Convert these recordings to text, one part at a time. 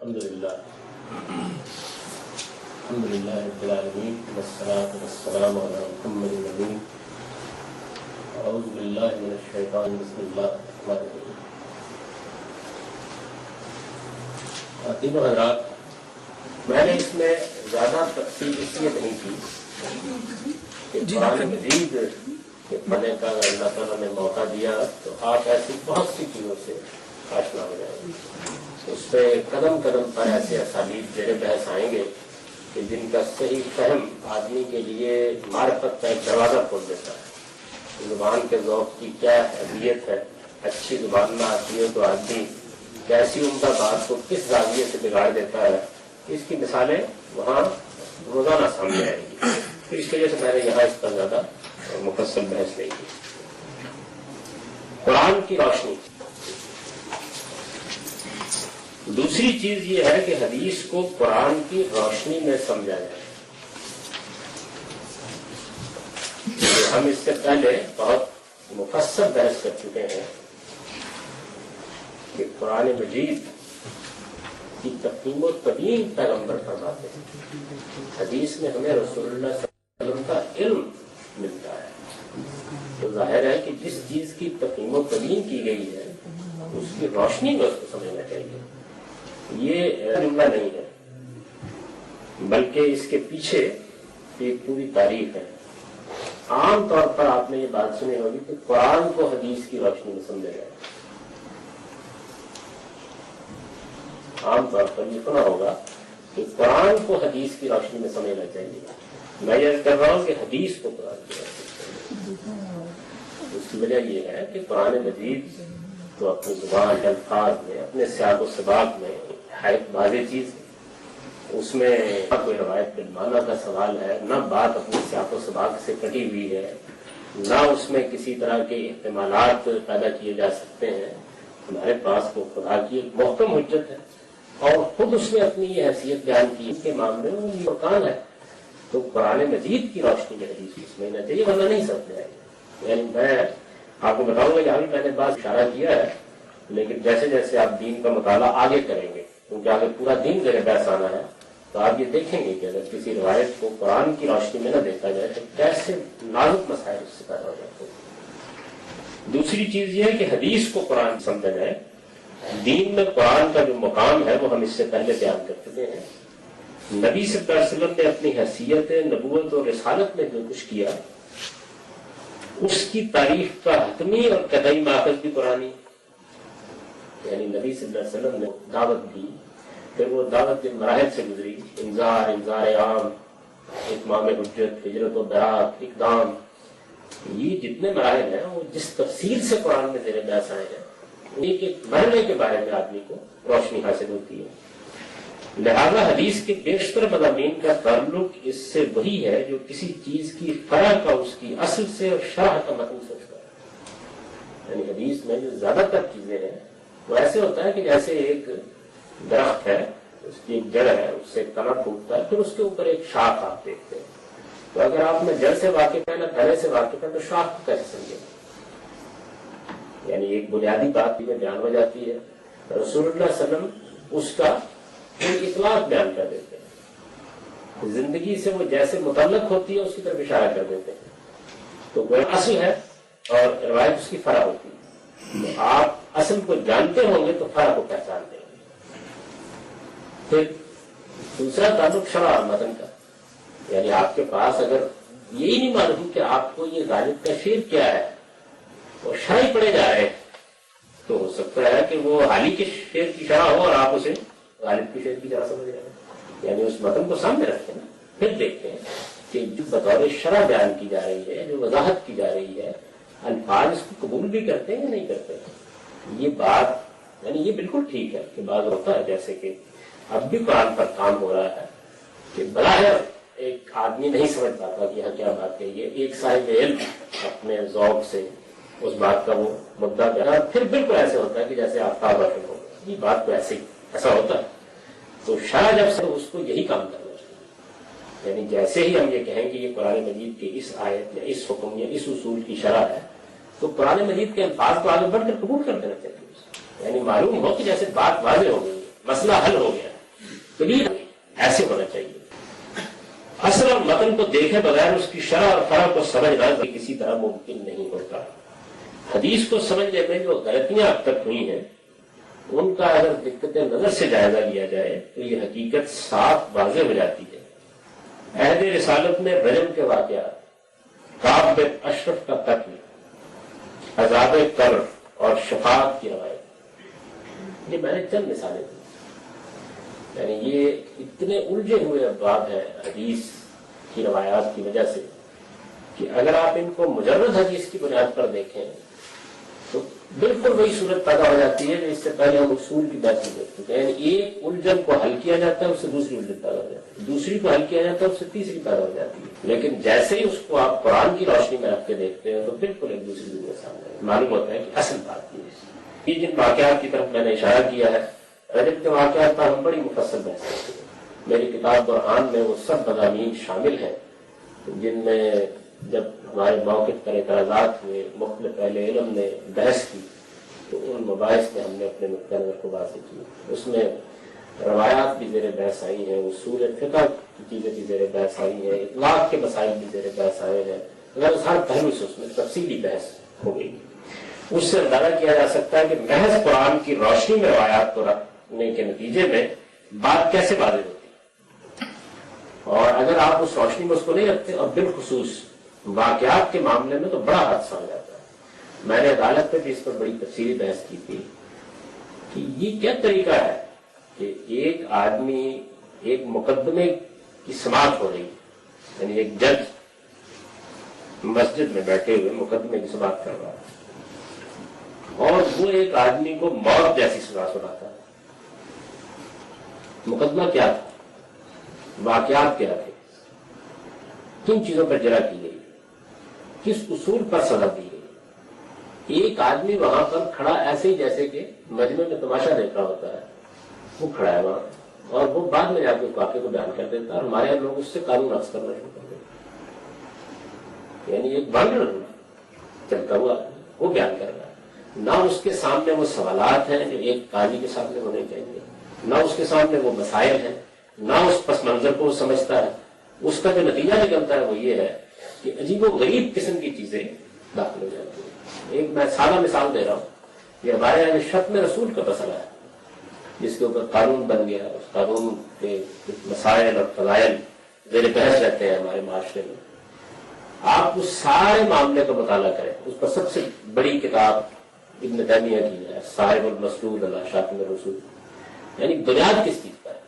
الحمدللہ رب العالمین والصلاة والسلام علی محمد الامین اعوذ باللہ من الشیطان بسم اللہ الرحمن الرحیم۔ خواتین و حضرات، میں نے اس میں زیادہ تفصیل اس لیے نہیں کی کہ قرآن مجید کے پڑھنے کا اللہ تعالیٰ نے موقع دیا تو آپ ایسی بہت سی چیزوں سے آشنا ہو جائیں گے۔ اس پہ قدم قدم پر ایسے اسالیب زیر بحث آئیں گے کہ جن کا صحیح فہم آدمی کے لیے معرفت کا ایک دروازہ کھول دیتا ہے۔ زبان کے ذوق کی کیا اہمیت ہے، اچھی زبان نہ آتی ہے تو آدمی کیسی عمدہ بات کو کس زاویے سے بگاڑ دیتا ہے، اس کی مثالیں وہاں روزانہ سامنے آئیں گی۔ تو اس وجہ سے میں نے یہاں اس پر زیادہ مفصل بحث نہیں کی۔ قرآن کی روشنی۔ دوسری چیز یہ ہے کہ حدیث کو قرآن کی روشنی میں سمجھا جائے۔ ہم اس سے پہلے بہت مفصل بحث کر چکے ہیں کہ قرآن مجید کی تقدیم و تبیین پیغمبر فرماتے ہیں، حدیث میں ہمیں رسول اللہ صلی اللہ علیہ وسلم کا علم ملتا ہے۔ تو ظاہر ہے کہ جس چیز کی تقدیم و تبیین کی گئی ہے اس کی روشنی میں اس کو سمجھنا چاہیے۔ یہ جملہ نہیں ہے بلکہ اس کے پیچھے ایک پوری تاریخ ہے۔ عام طور پر آپ نے یہ بات سنی ہوگی کہ قرآن کو حدیث کی روشنی میں سمجھا جائے۔ عام طور پر یہ سنا ہوگا کہ قرآن کو حدیث کی روشنی میں سمجھنا چاہیے۔ میں یہ کر رہا ہوں کہ حدیث کو قرآن کی روشنی میں۔ اس کی وجہ یہ ہے کہ قرآن مجید تو اپنی زبان الفاظ میں، اپنے سیاق و سباق میں ایک واضح چیز ہے۔ اس میں نہ کوئی روایت بالمعنی کا سوال ہے، نہ بات اپنے سیاق و سباق سے کٹی ہوئی ہے، نہ اس میں کسی طرح کے احتمالات پیدا کیے جا سکتے ہیں۔ ہمارے پاس وہ خدا کی ایک محکم حجت ہے اور خود اس نے اپنی یہ حیثیت بیان کی کے معاملے میں وہ فرقان ہے۔ تو قرآن مجید کی روشنی میں حدیث کو سمجھنا چاہیے، ورنہ نہیں سمجھ آئے گا۔ یعنی میں آپ کو بتاؤں گا کہ ابھی میں نے بات اشارہ کیا ہے، لیکن جیسے جیسے آپ دین کا مطالعہ آگے کریں گے، کیونکہ آگے پورا دین زیر بحث آنا ہے، تو آپ یہ دیکھیں گے کہ اگر کسی روایت کو قرآن کی روشنی میں نہ دیکھا جائے تو کیسے نازک مسائل اس سے پیدا ہو جاتے ہیں۔ دوسری چیز یہ ہے کہ حدیث کو قرآن سمجھا جائے۔ دین میں قرآن کا جو مقام ہے وہ ہم اس سے پہلے بیان کر چکے ہیں۔ نبی صلی اللہ علیہ وسلم نے اپنی حیثیت نبوت اور رسالت میں جو کچھ کیا اس کی تاریخ کا حتمی اور قطعی ماخذ بھی قرآنی، یعنی نبی صلی اللہ علیہ وسلم نے دعوت دی، پھر وہ دعوت جن مراحل سے گزری، انذار عام، اتمام حجت، ہجرت و برات، اقدام، یہ جتنے مراحل ہیں وہ جس تفصیل سے قرآن میں زیر بحث آئے ہیں، ایک ایک مرحلے کے بارے میں آدمی کو روشنی حاصل ہوتی ہے۔ لہذا حدیث کے بیشتر مضامین کا تعلق اس سے وہی ہے جو کسی چیز کی فرع کا اس کی اصل سے اور شرح کا متن سوچتا ہے۔ یعنی حدیث میں جو زیادہ تر چیزیں ہیں وہ ایسے ہوتا ہے کہ جیسے ایک درخت ہے، اس کی ایک جڑ ہے، اس سے تنا ٹوٹتا ہے، پھر اس کے اوپر ایک شاخ آپ دیکھتے ہیں۔ تو اگر آپ نے جڑ سے واقف ہے نہ تنے سے واقف ہے تو شاخ کو کیسے سمجھیں؟ یعنی ایک بنیادی بات میں بیان ہو جاتی ہے، رسول اللہ صلی اللہ علیہ وسلم اس کا ایک اطلاق بیان کر دیتے ہیں، زندگی سے وہ جیسے متعلق ہوتی ہے اس کی طرف اشارہ کر دیتے ہیں۔ تو وہ اصل ہے اور روایت اس کی فرع ہوتی ہے۔ تو آپ اصل کو جانتے ہوں گے تو فرع کو پہچانتے ہیں۔ پھر دوسرا تعلق شرح اور متن کا، یعنی آپ کے پاس اگر یہی نہیں معلوم کہ آپ کو یہ غالب کا شعر کیا ہے اور شرح پڑے جا رہے ہیں، تو ہو سکتا ہے کہ وہ حالی کے شعر کی شرح ہو اور آپ اسے غالب کی شعر کی شرح سمجھ رہے ہیں۔ یعنی اس متن کو سامنے رکھتے ہیں، پھر دیکھتے ہیں کہ جو بطور شرح بیان کی جا رہی ہے، جو وضاحت کی جا رہی ہے، الفاظ اس کو قبول بھی کرتے ہیں یا نہیں کرتے ہیں۔ یہ بات یعنی یہ بالکل ٹھیک ہے کہ بعض ہوتا ہے جیسے کہ اب بھی قرآن پر کام ہو رہا ہے کہ بظاہر ایک آدمی نہیں سمجھ پاتا کہ یہاں کیا بات کہی ہے، ایک صاحب علم اپنے ذوق سے اس بات کا وہ مدعا کرا، پھر بالکل ایسے ہوتا ہے کہ جیسے آفتاب روشن ہو، یہ بات تو ایسا ہوتا ہے۔ تو شاید جب سے اس کو یہی کام کرنا چاہیے، یعنی جیسے ہی ہم یہ کہیں کہ یہ قرآن مجید کے اس آیت یا اس حکم یا اس اصول کی شرح ہے تو قرآن مجید کے الفاظ کو آگے بڑھ کر قبول کر دینا چاہیے۔ یعنی معلوم ہو کہ جیسے بات واضح ہو گئی، مسئلہ حل ہو گیا، کلیئر ایسے ہونا چاہیے. اصل اور متن کو دیکھے بغیر اس کی شرح اور فرق کو سمجھنا کسی طرح ممکن نہیں ہوتا. حدیث کو سمجھنے میں جو غلطیاں اب تک ہوئی ہیں ان کا اگر دقت نظر سے جائزہ لیا جائے تو یہ حقیقت صاف واضح ہو جاتی ہے. عہد رسالت میں رجم کے واقعات، کعب بن اشرف کا قتل، عذاب قبر اور شفاعت کی روایت، یہ میں نے چند مثالیں دی. یعنی یہ اتنے الجھے ہوئے ابواب ہیں حدیث کی روایات کی وجہ سے کہ اگر آپ ان کو مجرد حدیث کی بنیاد پر دیکھیں تو بالکل وہی صورت پیدا ہو جاتی ہے جو اس سے پہلے ہم اصول کی بات نہیں دیکھ چکے ہیں. یعنی ایک الجھن کو حل کیا جاتا ہے اس سے دوسری الجھن پیدا ہو جاتی ہے، دوسری کو حل کیا جاتا ہے اس سے تیسری پیدا ہو جاتی ہے. لیکن جیسے ہی اس کو آپ قرآن کی روشنی میں رکھ کے دیکھتے ہیں تو بالکل ایک دوسری دنیا سامنے معلوم ہوتا ہے کہ اصل بات یہ جن واقعات کی طرف میں نے اشارہ کیا ہے رجب کے واقعات پر ہم بڑی مفصل بحث کرتے ہیں. میری کتاب برہان میں وہ سب مضامین شامل ہیں جن میں جب ہمارے موقف پر اعتراضات ہوئے، مختلف اہل علم نے بحث کی تو ان مباحث میں ہم نے اپنے نقطہ نظر کو واضح کی. اس میں روایات بھی زیر بحث آئی ہیں، اصول فقہ کی چیزیں بھی زیر بحث آئی ہیں، اطلاق کے مسائل بھی زیر بحث آئے ہیں. اگر ہر پہلو سے اس میں تفصیلی بحث ہو گئی. اس سے اندازہ کیا جا سکتا ہے کہ محض قرآن کی روشنی میں روایات کو رکھنے کے نتیجے میں بات کیسے واضح ہوتی ہے. اور اگر آپ اس روشنی میں اس کو نہیں رکھتے اور بالخصوص واقعات کے معاملے میں تو بڑا حادثہ ہو جاتا ہے. میں نے عدالت پہ بھی اس پر بڑی تفصیلی بحث کی تھی کہ یہ کیا طریقہ ہے کہ ایک آدمی ایک مقدمے کی سماعت ہو رہی ہے، یعنی ایک جج مسجد میں بیٹھے ہوئے مقدمے کی سماعت کر رہا ہے اور وہ ایک آدمی کو موت جیسی سزا سناتا ہے. مقدمہ کیا تھا، واقعات کیا تھے، کن چیزوں پر جرا کی گئی، کس اصول پر سزا دی گئی. ایک آدمی وہاں پر کھڑا ایسے ہی جیسے کہ مجمع میں تماشا دیکھ رہا ہوتا ہے، وہ کھڑا ہے وہاں اور وہ بعد میں جا کے اس واقعے کو بیان کر دیتا ہے اور ہمارے یہاں لوگ اس سے قانون نافذ کرنا شروع کر دیتے. یعنی ایک بانڈر چلتا ہوا وہ بیان کر رہا ہے. نہ اس کے سامنے وہ سوالات ہیں جو ایک قاضی کے سامنے ہونے چاہیے، نہ اس کے سامنے وہ مسائل ہیں، نہ اس پس منظر کو وہ سمجھتا ہے. اس کا جو نتیجہ نکلتا ہے وہ یہ ہے کہ عجیب و غریب قسم کی چیزیں داخل ہو جاتی ہیں. ایک میں سادہ مثال دے رہا ہوں، یہ ہمارے یہاں شتم رسول کا مسئلہ ہے جس کے اوپر قانون بن گیا. اس قانون کے مسائل اور فضائل زیر بحث رہتے ہیں ہمارے معاشرے میں. آپ اس سارے معاملے کا مطالعہ کریں. اس پر سب سے بڑی کتاب ابن تیمیہ کی ہے، صاحب المسلول علی شاتم الرسول. یعنی بنیاد کس چیز پر ہے؟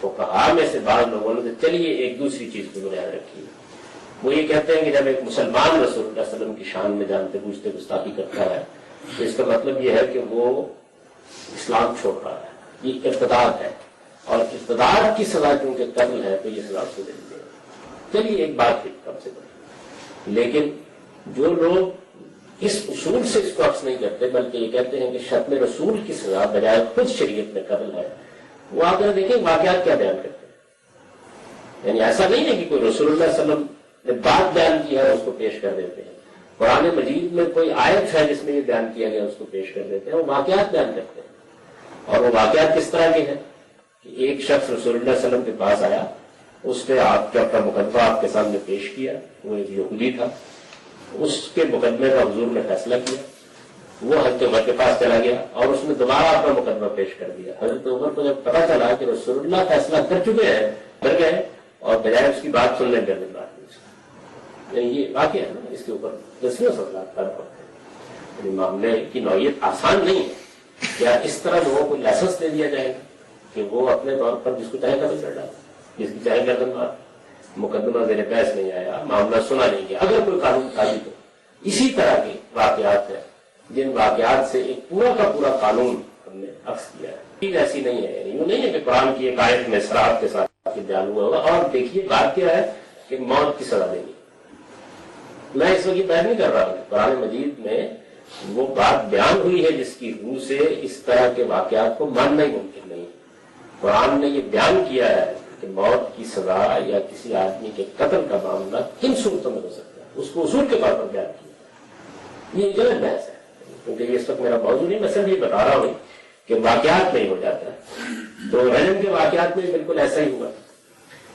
فقہاء میں سے بعض لوگوں نے چلیے ایک دوسری چیز کو بنیاد رکھی. وہ یہ کہتے ہیں کہ جب ایک مسلمان رسول اللہ علیہ وسلم کی شان میں جانتے بوجھتے گستاخی کرتا ہے تو اس کا مطلب یہ ہے کہ وہ اسلام چھوڑ رہا ہے. یہ ارتداد ہے اور ارتداد کی سزا کیونکہ قتل ہے تو یہ سزا کو دے دیں. چلیے ایک بات ہے کم سے کم. لیکن جو لوگ اس اصول سے اس کو عکس نہیں کرتے بلکہ یہ کہتے ہیں کہ شتم رسول کی سزا بجائے خود شریعت میں قتل ہے، وہ آپ دیکھیں واقعات کیا بیان کرتے ہیں. یعنی ایسا نہیں ہے کہ کوئی رسول اللہ صلی اللہ علیہ وسلم نے بات بیان کی ہے اس کو پیش کر دیتے ہیں. قرآن مجید میں کوئی آیت ہے جس میں یہ بیان کیا گیا اس کو پیش کر دیتے ہیں. وہ واقعات بیان کرتے ہیں. اور وہ واقعات کس طرح کے ہیں کہ ایک شخص رسول اللہ صلی اللہ علیہ وسلم کے پاس آیا، اس نے آپ کے اپنا مقدمہ آپ کے سامنے پیش کیا. وہ ایک یہودی تھا، اس کے مقدمے کا حضور نے فیصلہ کیا. وہ حضرت عمر کے پاس چلا گیا اور اس نے دوبارہ اپنا مقدمہ پیش کر دیا. حضرت عمر کو جب پتا چلا کہ رسول اللہ فیصلہ کر چکے ہیں، ڈر گئے اور بجائے اس کی بات سننے ڈر بات. یہ واقعہ ہے نا، اس کے اوپر دسیوں سوالات پیدا ہوتے ہیں. یعنی معاملے کی نوعیت آسان نہیں ہے. کیا اس طرح لوگوں کو لائسنس دے دیا جائے گا کہ وہ اپنے طور پر جس کو چاہے قتل کر ڈالے، جس کی چاہے گردن مار، مقدمہ زیر بحث نہیں آیا، معاملہ سنا نہیں گیا، اگر کوئی قانون قاضی تو اسی طرح کے واقعات ہیں جن واقعات سے ایک پورا کا پورا قانون ہم نے عکس کیا ہے. چیز ایسی نہیں ہے. یوں نہیں ہے کہ قرآن کی ایک آیت میں سراحت کے ساتھ بیان ہوا ہوگا اور دیکھیے بات کیا ہے کہ موت کی سزا دینی. میں اس وقت یہ بیان نہیں کر رہا ہوں. قرآن مجید میں وہ بات بیان ہوئی ہے جس کی روح سے اس طرح کے واقعات کو ماننا ہی ممکن نہیں. قرآن نے یہ بیان کیا ہے کہ موت کی سزا یا کسی آدمی کے قتل کا معاملہ کن صورتوں میں ہو سکتا ہے، اس کو اصول کے طور پر بیان کیا. یہ غلط بحث ہے کیونکہ یہ اس وقت میرا موضوع نہیں. میں صرف یہ بتا رہا ہوں کہ واقعات نہیں ہو جاتا ہے. تو رجم کے واقعات میں بالکل ایسا ہی ہوا،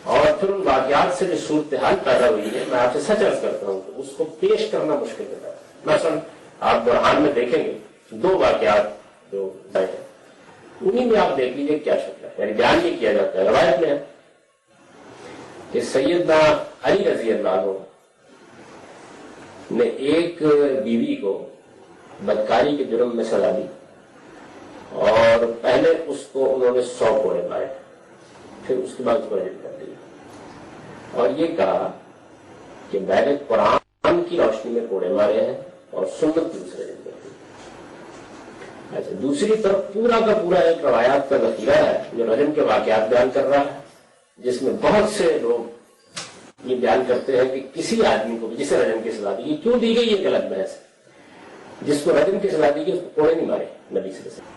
اور پھر ان واقعات سے جو صورتحال پیدا ہوئی ہے، میں آپ سے سچ عرض کرتا ہوں کہ اس کو پیش کرنا مشکل ہوتا ہے۔ مثلا آپ برہان میں دیکھیں گے 2 واقعات جو ہیں، انہی میں آپ دیکھ لیجیے کیا شکل ہے، یعنی بیان یہ کیا جاتا ہے، روایت میں ہے کہ سیدنا علی رضی اللہ عنہ نے ایک بیوی کو بدکاری کے جرم میں سزا دی، اور پہلے اس کو انہوں نے 100 کوڑے مارے، پھر اس کے بعد اس کو رجم کر دیا، اور یہ کہا کہ میں نے قرآن کی روشنی میں کوڑے مارے ہیں اور سنت کی دوسرے رجم کر دی۔ اچھا، دوسری طرف پورا کا پورا ایک روایات کا ذخیرہ ہے جو رجم کے واقعات بیان کر رہا ہے، جس میں بہت سے لوگ یہ بیان کرتے ہیں کہ کسی آدمی کو جسے رجم کی سزا دی، کیوں دی گئی یہ غلط بحث ہے، جس کو رجم کی سزا دی گئی اس کو کوڑے نہیں مارے نبی صلی اللہ علیہ وسلم۔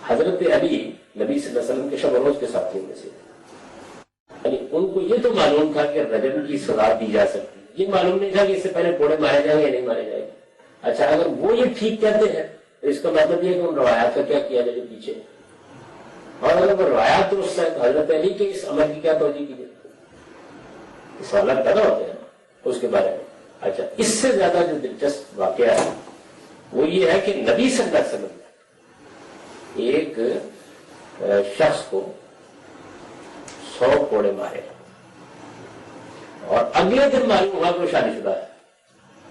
حضرت علی نبی صلی اللہ علیہ وسلم کے شب و روز کے ساتھیوں میں سے، یعنی ان کو یہ تو معلوم تھا کہ رجم کی سزا دی جا سکتی، یہ معلوم نہیں تھا کہ اس سے پہلے کوڑے مارے جائیں یا نہیں مارے جائیں گے۔ اچھا، اگر وہ یہ ٹھیک کہتے ہیں تو اس کا مطلب یہ ہے کہ ان روایات کا کیا کیا جائے پیچھے، اور اگر وہ روایات درست ہے تو حضرت علی کے اس عمل کی کیا توجہ کی جائے، سوالات پیدا ہوتے ہیں اس کے بارے میں۔ اچھا، اس سے زیادہ جو دلچسپ واقعہ ہے وہ یہ ہے کہ نبی صلی اللہ علیہ وسلم ایک شخص کو 100 کوڑے مارے، اور اگلے دن معلوم ہوا کہ وہ شادی شدہ ہے،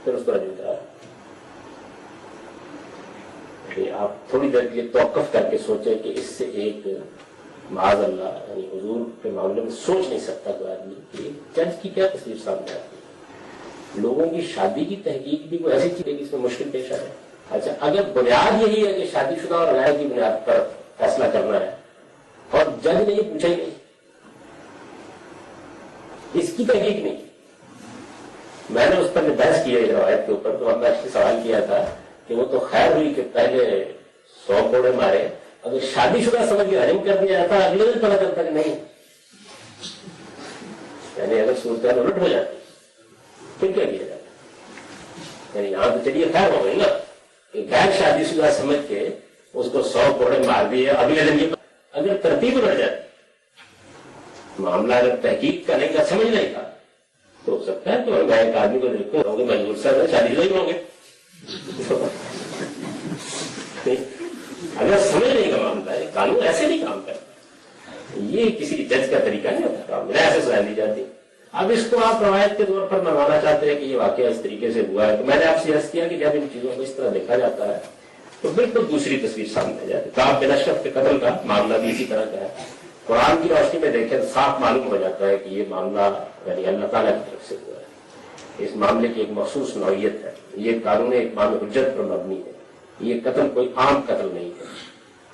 پھر اس کو رجم کرایا۔ آپ تھوڑی دیر کے لیے توقف کر کے سوچیں کہ اس سے ایک معاذ اللہ یعنی حضور کے معاملے میں سوچ نہیں سکتا کوئی آدمی کہ جج کی کیا تصویر سامنے آتی ہے۔ لوگوں کی شادی کی تحقیق بھی کوئی ایسی چیز ہے کہ اس میں مشکل پیش آئے۔ اچھا، اگر بنیاد یہی ہے کہ شادی شدہ اور غیر کی بنیاد پر فیصلہ کرنا ہے اور جج نے یہ پوچھا ہی نہیں، اس کی تحقیق نہیں، میں نے اس پر بحث کی ہے روایت کے اوپر، تو میں سے سوال کیا تھا کہ وہ تو خیر ہوئی کہ پہلے 100 کوڑے مارے، اگر شادی شدہ سمجھ کے رجم کر دیا جاتا اگلے دن پتا چلتا کہ نہیں، یعنی اگر صورتحال الٹ ہو جاتی پھر کیا کیا جاتا؟ یعنی یہاں تو چلیے خیر ہو گئی نا کہ غیر شادی شدہ سمجھ کے اس کو 100 کوڑے مار دیے، اگلے دن یہ اگر ترتیب الٹ جاتی، معاملہ اگر تحقیق کرنے کا سمجھ نہیں تھا تو ہو سکتا ہے تو میں ایک آدمی کو دیکھو ہوں گے مجبور سے شادی شدہ ہی ہوں گے۔ اگر سمجھ نہیں کا معاملہ ہے، قانون ایسے نہیں کام کرتا، یہ کسی جج کا طریقہ نہیں ہوتا، کام ایسے سزا دی جاتی۔ اب اس کو آپ روایت کے طور پر منوانا چاہتے ہیں کہ یہ واقعہ اس طریقے سے ہوا ہے، تو میں نے آپ سے عرض کیا کہ جب ان چیزوں کو اس طرح دیکھا جاتا ہے تو بالکل دوسری تصویر سامنے آ جاتی ہے۔ کعب بن اشرف کے قتل کا معاملہ بھی اسی طرح کا ہے، قرآن کی روشنی میں دیکھیں صاف معلوم ہو جاتا ہے کہ یہ معاملہ یعنی اللہ تعالیٰ کی طرف سے ہوا ہے، اس معاملے کی ایک مخصوص نوعیت ہے، یہ قانون اقامہ حجت پر مبنی ہے، یہ قتل کوئی عام قتل نہیں ہے۔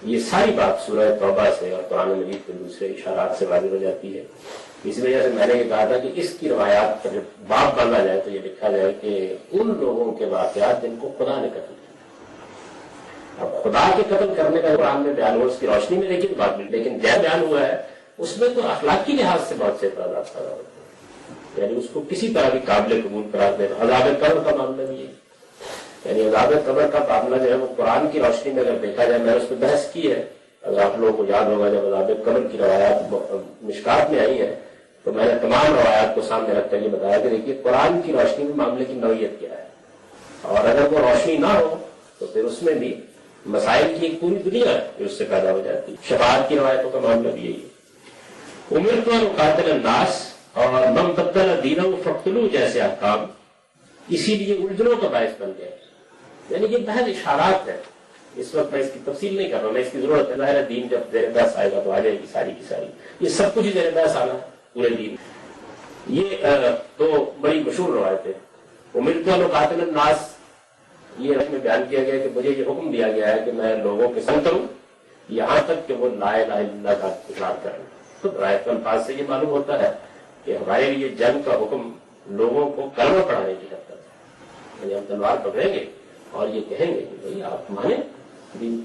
یہ ساری بات سورہ توبہ سے اور قرآن مجید کے دوسرے اشارات سے واضح ہو جاتی ہے۔ اس وجہ سے میں نے یہ کہا تھا کہ اس کی روایات پر جب باب باندھا جائے تو یہ لکھا جائے کہ ان لوگوں کے واقعات جن کو خدا نے قتل کیا۔ اب خدا کے قتل کرنے کا قرآن میں بیان ہوا، اس کی روشنی میں دیکھیے بات نہیں، لیکن جب بیان ہوا ہے اس میں تو اخلاقی لحاظ سے بہت سے اعتراضات پیدا ہوتے ہیں، یعنی اس کو کسی طرح بھی قابل قبول قرار دینا۔ عذاب قبر کا معاملہ بھی ہے، یعنی عذاب قبر کا معاملہ جو ہے وہ قرآن کی روشنی میں اگر دیکھا جائے، میں نے اس پہ بحث کی ہے، اگر آپ لوگوں کو یاد ہوگا جب عذاب قبر کی روایات مشکات میں آئی ہیں تو میں نے تمام روایات کو سامنے رکھ کر یہ بتایا کہ دیکھیے قرآن کی روشنی میں معاملے کی نوعیت کیا ہے، اور اگر وہ روشنی نہ ہو تو پھر اس میں بھی مسائل کی ایک پوری دنیا ہے جو اس سے پیدا ہو جاتی ہے۔ شفاعت کی روایتوں کا معاملہ بھی یہی ہے۔ امرت ان اقاتل الناس اور من بدل دینہ فاقتلوہ جیسے احکام اسی لیے الجھنوں کا باعث بن گئے، یعنی یہ محض اشارات ہے، اس وقت میں اس کی تفصیل نہیں کر رہا ہوں، میں اس کی ضرورت ہے، ظاہر ہے دین جب زیر بحث آئے گا تو آ جائے گی ساری کی ساری، یہ سب کچھ زیر بحث آنا ہے پورے دین۔ یہ تو بڑی مشہور روایت ہے۔ امرت ان اقاتل الناس، یہ میں بیان کیا گیا کہ مجھے یہ حکم دیا گیا ہے کہ میں لوگوں کے سنگ کروں یہاں تک کہ وہ لا الہ الا اللہ کا اقرار کریں۔ تو روایت کے الفاظ سے یہ معلوم ہوتا ہے کہ ہمارے لیے جنگ کا حکم لوگوں کو کلمہ پڑھانے کی حد تک ہے، یعنی ہم تلوار پکڑیں گے اور یہ کہیں گے کہ بھائی آپ مانیں دین،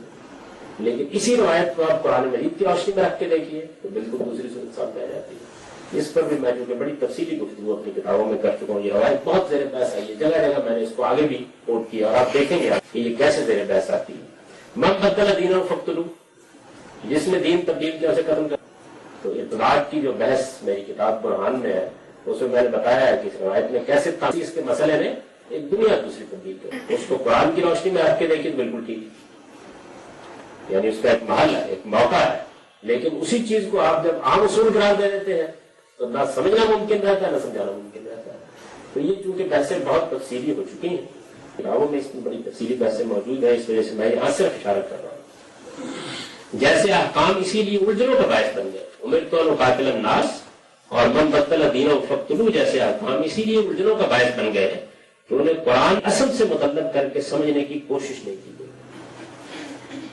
لیکن اسی روایت کو آپ قرآن مجید کی روشنی میں رکھ کے دیکھیے تو بالکل دوسری صورت سامنے آ جاتی ہے۔ اس پر بھی میں چونکہ بڑی تفصیلی گفتگو اپنی کتابوں میں کر چکا ہوں، یہ روایت بہت زیر بحث آئی ہے، جگہ جگہ میں نے اس کو آگے بھی کوٹ کیا، اور آپ دیکھیں گے کہ یہ کیسے زیر بحث آتی ہے۔ من بدل دینہ فقتلوہ، جس نے دین تبدیل کیا اسے قتل کر۔ تو ارتداد کی جو بحث میری کتاب برہان میں ہے اس میں نے بتایا ہے کہ اس روایت میں کیسے تاثیر کے مسئلے نے ایک دنیا دوسری تبدیل کر، اس کو قرآن کی روشنی میں رکھ کے دیکھیں بالکل ٹھیک، یعنی اس کا ایک محل ہے، ایک موقع ہے، لیکن اسی چیز کو آپ جب عام اصول قرار دے دیتے ہیں تو نہ سمجھنا ممکن رہتا ہے نہ سمجھانا ممکن رہتا ہے۔ تو یہ چونکہ بحثیں بہت تفصیلی ہو چکی ہیں، کتابوں میں اس کی بڑی تفصیلی بحثیں موجود ہیں، اس وجہ سے میں یہاں صرف اشارہ کر رہا ہوں۔ جیسے احکام اسی لیے الجھنوں کا باعث بن گئے، امرت ان اقاتل الناس اور من بدل دینہ فقتلوہ جیسے احکام اسی لیے الجھنوں کا باعث بن گئے کہ انہیں قرآن اصل سے مطلب کر کے سمجھنے کی کوشش نہیں کی گئی۔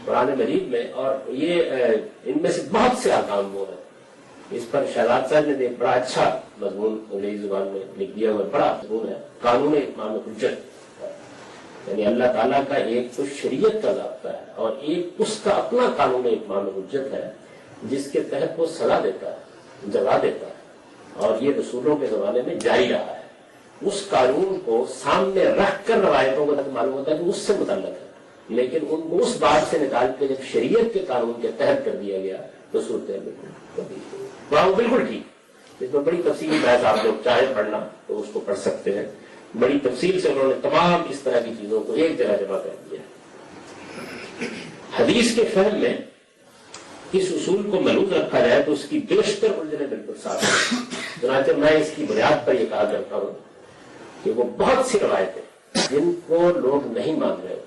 قرآن مجید میں اور یہ ان میں سے بہت سے احکام وہ ہیں، اس پر شہزاد صاحب نے ایک بڑا اچھا مضمون انگریزی زبان میں لکھ دیا ہوا، بڑا مضمون ہے، قانون اتمام حجت، یعنی اللہ تعالیٰ کا ایک تو شریعت کا ضابطہ ہے اور ایک اس کا اپنا قانون اتمام حجت ہے جس کے تحت وہ سزا دیتا ہے، جزا دیتا ہے، اور یہ رسولوں کے زمانے میں جاری رہا ہے۔ اس قانون کو سامنے رکھ کر روایتوں کو معلوم ہوتا ہے کہ اس سے متعلق ہے، لیکن ان کو اس بات سے نکال کے جب شریعت کے قانون کے تحت کر دیا گیا تو صورتیں بالکل ٹھیک۔ اس میں بڑی تفصیلی بحث آپ لوگ چاہیں پڑھنا تو اس کو پڑھ سکتے ہیں، بڑی تفصیل سے انہوں نے تمام اس طرح کی چیزوں کو ایک جگہ جمع کر دیا۔ حدیث کے فہم میں اس اصول کو محفوظ رکھا جائے تو اس کی بیشتر الجھنیں بالکل صاف ہیں۔ چنانچہ میں اس کی بنیاد پر یہ کہا کرتا ہوں کہ وہ بہت سی روایتیں جن کو لوگ نہیں مان رہے،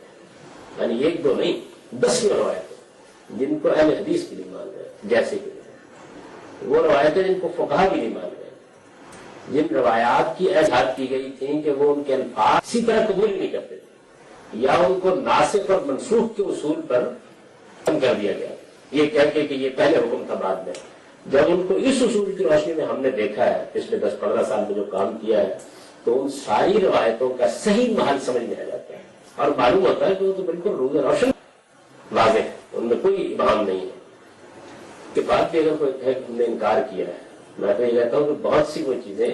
یعنی ایک دو نہیں، 10 روایتیں جن کو اہل حدیث بھی نہیں مان رہے، جیسے کہ وہ روایتیں جن کو فقہا بھی نہیں مان رہے، جن روایات کی ایجاد کی گئی تھیں کہ وہ ان کے الفاظ اسی طرح قبول نہیں کرتے تھے یا ان کو ناسخ اور منسوخ کے اصول پر ختم کر دیا گیا، یہ کہہ کے کہ یہ پہلے حکم تھا بعد میں۔ جب ان کو اس اصول کی روشنی میں ہم نے دیکھا ہے پچھلے 10-15 سال میں جو کام کیا ہے تو ان ساری روایتوں کا صحیح محل سمجھ میں آ جاتا ہے اور معلوم ہوتا ہے کہ وہ تو بالکل روز روشن واضح ہے، ان میں کوئی ابہام نہیں ہے۔ کے بعد بھی اگر کوئی ہم نے انکار کیا ہے، میں تو یہ کہتا ہوں کہ بہت سی وہ چیزیں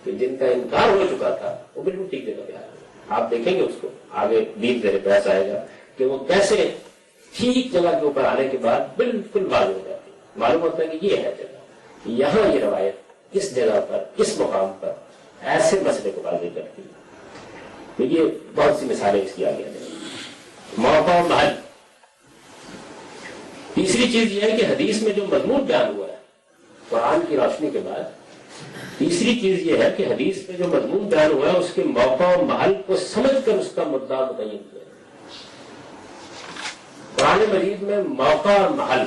کہ جن کا انکار ہو چکا تھا وہ بالکل ٹھیک جگہ پہ آ رہی ہے۔ آپ دیکھیں گے اس کو آگے دین زیر بحث آئے گا کہ وہ کیسے ٹھیک جگہ کے اوپر آنے کے بعد بالکل واضح ہو جاتی ہے، معلوم ہوتا ہے کہ یہ ہے جگہ، یہاں یہ روایت کس جگہ پر کس مقام پر ایسے مسئلے کو واضح کرتی ہے۔ دیکھیے بہت سی مثالیں اس کی آگے آ جائیں۔ موقع و محل۔ تیسری چیز یہ ہے کہ حدیث میں جو مضمون بیان ہوا ہے قرآن کی روشنی کے بعد، تیسری چیز یہ ہے کہ حدیث میں جو مضمون بیان ہوا ہے اس کے موقع و محل کو سمجھ کر اس کا مدعا متعین کیا۔ قرآن مجید میں موقع اور محل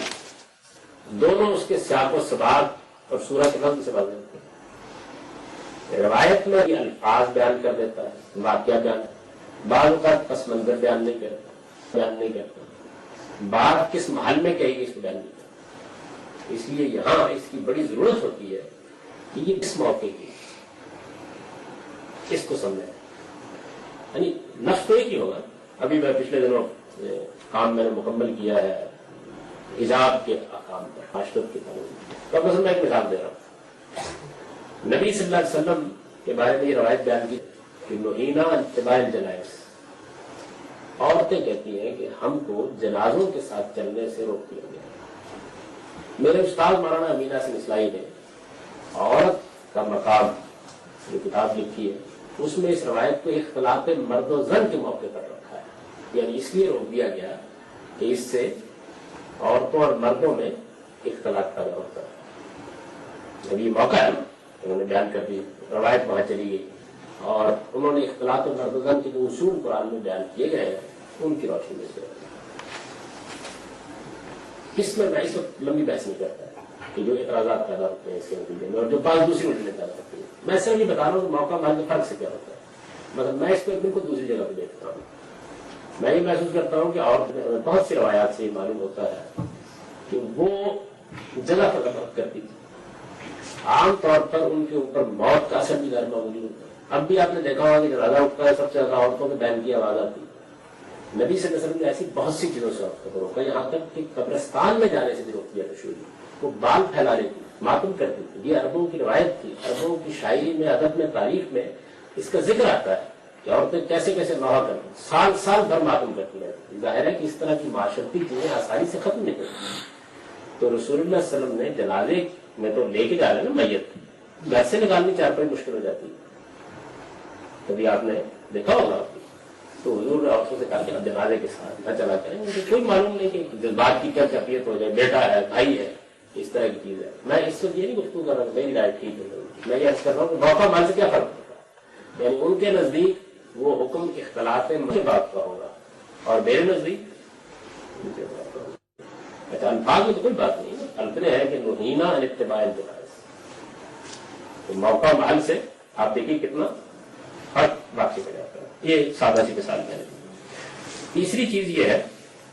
دونوں اس کے سیاق و سباق اور صورت نظم سے واضح ہوتے ہیں۔ روایت میں یہ الفاظ بیان کر دیتا ہے، واقعہ بیان، بعض اوقات پس منظر بیان نہیں کرتا، بات کس محل میں کہے گی اس کو بیان نہیں کرتا۔ اس لیے یہاں اس کی بڑی ضرورت ہوتی ہے کہ یہ کس موقع کی، اس کو سمجھیں، یعنی نفس تو ایک ہی ہوگا۔ ابھی میں پچھلے دنوں کام میں نے مکمل کیا ہے حجاب کے احکام پر، معاشرت کے قانون۔ تو مثلا میں ایک مثال دے رہا ہوں، نبی صلی اللہ علیہ وسلم کے بارے میں یہ روایت بیان کی کہ نہینا عن اتباع الجنائز، عورتیں کہتی ہیں کہ ہم کو جنازوں کے ساتھ چلنے سے روک دیا گیا۔ میرے استاد مولانا امین حسن اصلاحی نے عورت کا مقام جو کتاب لکھی ہے اس میں اس روایت کو اختلاط مرد و زن کے موقع پر رکھا ہے، یعنی اس لیے روک دیا گیا کہ اس سے عورتوں اور مردوں میں اختلاط پیدا ہوتا ہے۔ جب یہ موقع ہے انہوں نے بیان کر دی، روایت وہاں چلی گئی اور انہوں نے اختلاط مرد و زن کے جو اصول قرآن میں بیان کیے گئے ہیں ان کی روشنی میں سے اس میں اس وقت لمبی بحث نہیں کرتا ہے کہ جو اعتراضات پیدا ہوتے ہیں اس کے نتیجے میں اور جو بعض دوسری الجھنیں پیدا ہوتی ہیں، میں صرف یہ بتا رہا ہوں کہ موقع محل کے فرق سے کیا ہوتا ہے۔ مطلب میں اس کو بالکل دوسری جگہ پہ دیکھتا ہوں، میں یہ محسوس کرتا ہوں کہ اور بہت سی روایات سے یہ معلوم ہوتا ہے کہ وہ جگہ پر فرق کرتی تھی، عام طور پر ان کے اوپر موت کا اثر بھی غیر معمولی ہوتا ہے۔ اب بھی آپ نے دیکھا ہوگا کہ جنازہ اٹھتا ہے سب سے زیادہ عورتوں کے بین کی آواز آتی ہے۔ نبی صلی اللہ علیہ وسلم نے ایسی بہت سی چیزوں سے عورتوں کو روکا، یہاں تک کہ قبرستان میں جانے سے بھی روک دیا تشویش، وہ بال پھیلانے کی ماتم کرتی تھی۔ یہ عربوں کی روایت تھی، عربوں کی شاعری میں، ادب میں، تاریخ میں اس کا ذکر آتا ہے کہ عورتیں کیسے کیسے نوحہ کرتی، سال سال بھر ماتم کرتی رہتی. ظاہر ہے کہ اس طرح کی معاشرتی چیزیں آسانی سے ختم نہیں ہوتی. تو رسول اللہ صلی اللہ علیہ وسلم نے جنازے میں تو لے کے جا رہے ہیں نا میت، گھر سے نکالنی چارپائی مشکل ہو جاتی ہے. کبھی آپ نے دیکھا ہوگا تو حضور نے عورتوں سے کہا کہ اب جنازے کے ساتھ نہ چلا کریں. مجھے کوئی معلوم نہیں کہ جذبات کی کیا کیفیت ہو جائے، بیٹا ہے، بھائی ہے، اس طرح کی چیز ہے. میں اس وقت یہ نہیں گفتگو کر رہا ہوں میری رائے ٹھیک ہے، میں یہ عرض کر رہا ہوں کہ موقع مال سے کیا فرق ہوتا ہے. یعنی ان کے نزدیک وہ حکم اختلاف مجھے بات کا ہوگا اور میرے نزدیک مجھے بات کا ہوگا. اچھا الفاظ میں تو کوئی بات نہیں ہے، الفنے ہے کہ نہینا عن اتباع الجنائز. تو موقع محل سے آپ دیکھیے کتنا فرق واقع ہو جاتا ہے. یہ سادہ سی مثال میں نے. تیسری چیز یہ ہے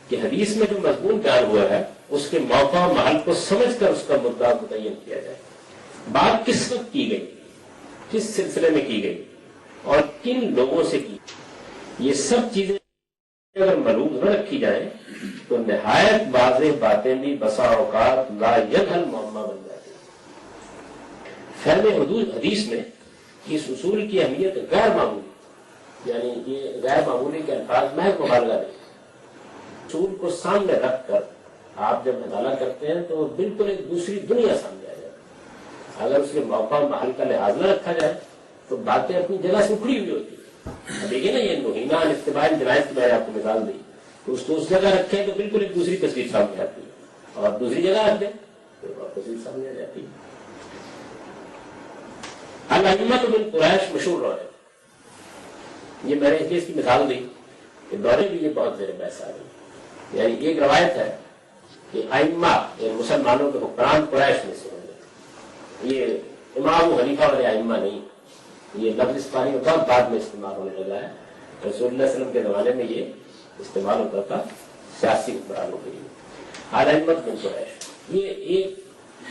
کہ حدیث میں جو مضمون بیان ہوا ہے اس کے موقع و محل کو سمجھ کر اس کا مدعا متعین کیا جائے. بات کس وقت کی گئی، کس سلسلے میں کی گئی اور کن لوگوں سے کی، یہ سب چیزیں اگر ملحوظ نہ رکھی جائیں تو نہایت واضح باتیں بھی بسا اوقات لا یحل معمہ بن جاتی ہیں. فہم حدیث میں اس اصول کی اہمیت غیر معمولی، یعنی یہ غیر معمولی کے الفاظ محض مبالغہ نہیں. اصول کو سامنے رکھ کر آپ جب مطالعہ کرتے ہیں تو بالکل ایک دوسری دنیا سامنے آ جاتی ہے. اگر اس کے موقع محل کا لحاظ نہ رکھا جائے تو باتیں اپنی جگہ سے اکھڑی ہوئی ہوتی ہیں. دیکھیے نا یہ نہینا عن اتباع الجنائز کی میں نے آپ کو مثال دی، تو اس کو اس جگہ رکھیں تو بالکل ایک دوسری تصویر سامنے آتی ہے، اور دوسری جگہ رکھ دیں تو ایک اور تصویر سامنے آ جاتی ہے. الائمۃ من قریش مشہور رہے، یہ میں نے اس لیے اس کی مثال دی کہ دورے بھی یہ بہت زیر بحث آ گئی. یعنی ایک روایت ہے کہ ائمہ یعنی مسلمانوں کے حکمران قریش میں سے ہوں گے. یہ امام حنیفہ والے ائمہ نہیں، یہ لفظ اسپانی میں بہت بعد میں استعمال ہونے لگا ہے. رسول اللہ صلی اللہ علیہ وسلم کے زمانے میں یہ استعمال ہوتا تھا سیاسی حکمرانوں کے لیے. الائمۃ من قریش یہ ایک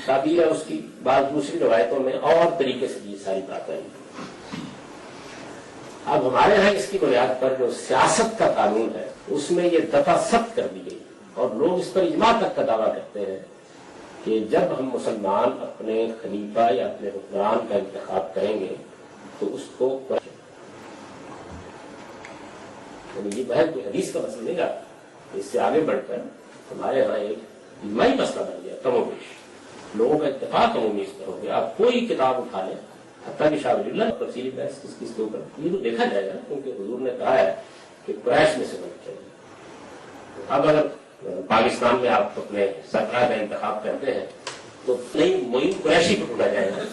تعبیر ہے اس کی. بعض دوسری روایتوں میں اور طریقے سے یہ ساری بات آئی. اب ہمارے ہاں اس کی بنیاد پر جو سیاست کا قانون ہے اس میں یہ دفعہ سخت کر دی گئی اور لوگ اس پر اجماع تک کا دعویٰ کرتے ہیں کہ جب ہم مسلمان اپنے خلیفہ یا اپنے حکمران کا انتخاب کریں گے تو اس کو یعنی یہ بحث کوئی حدیث کا مسئلہ نہیں رہا. اس سے آگے بڑھ کر ہمارے ہاں ایک اجماعی مسئلہ بن گیا. کم و بیش لوگوں کا اتفاق عمومی اس پر ہو گیا. آپ کوئی کتاب اٹھا لیں، حتیٰ کہ شاہ ولی اللہ تفصیلی بحث کس کے اوپر یہ تو دیکھا جائے گا کیونکہ حضور نے کہا ہے کہ قریش میں سے ہونا چاہیے. اب اگر پاکستان میں آپ اپنے سرکار کا انتخاب کرتے ہیں تو نہیں معین قریشی کو ڈھونڈا جائے گا.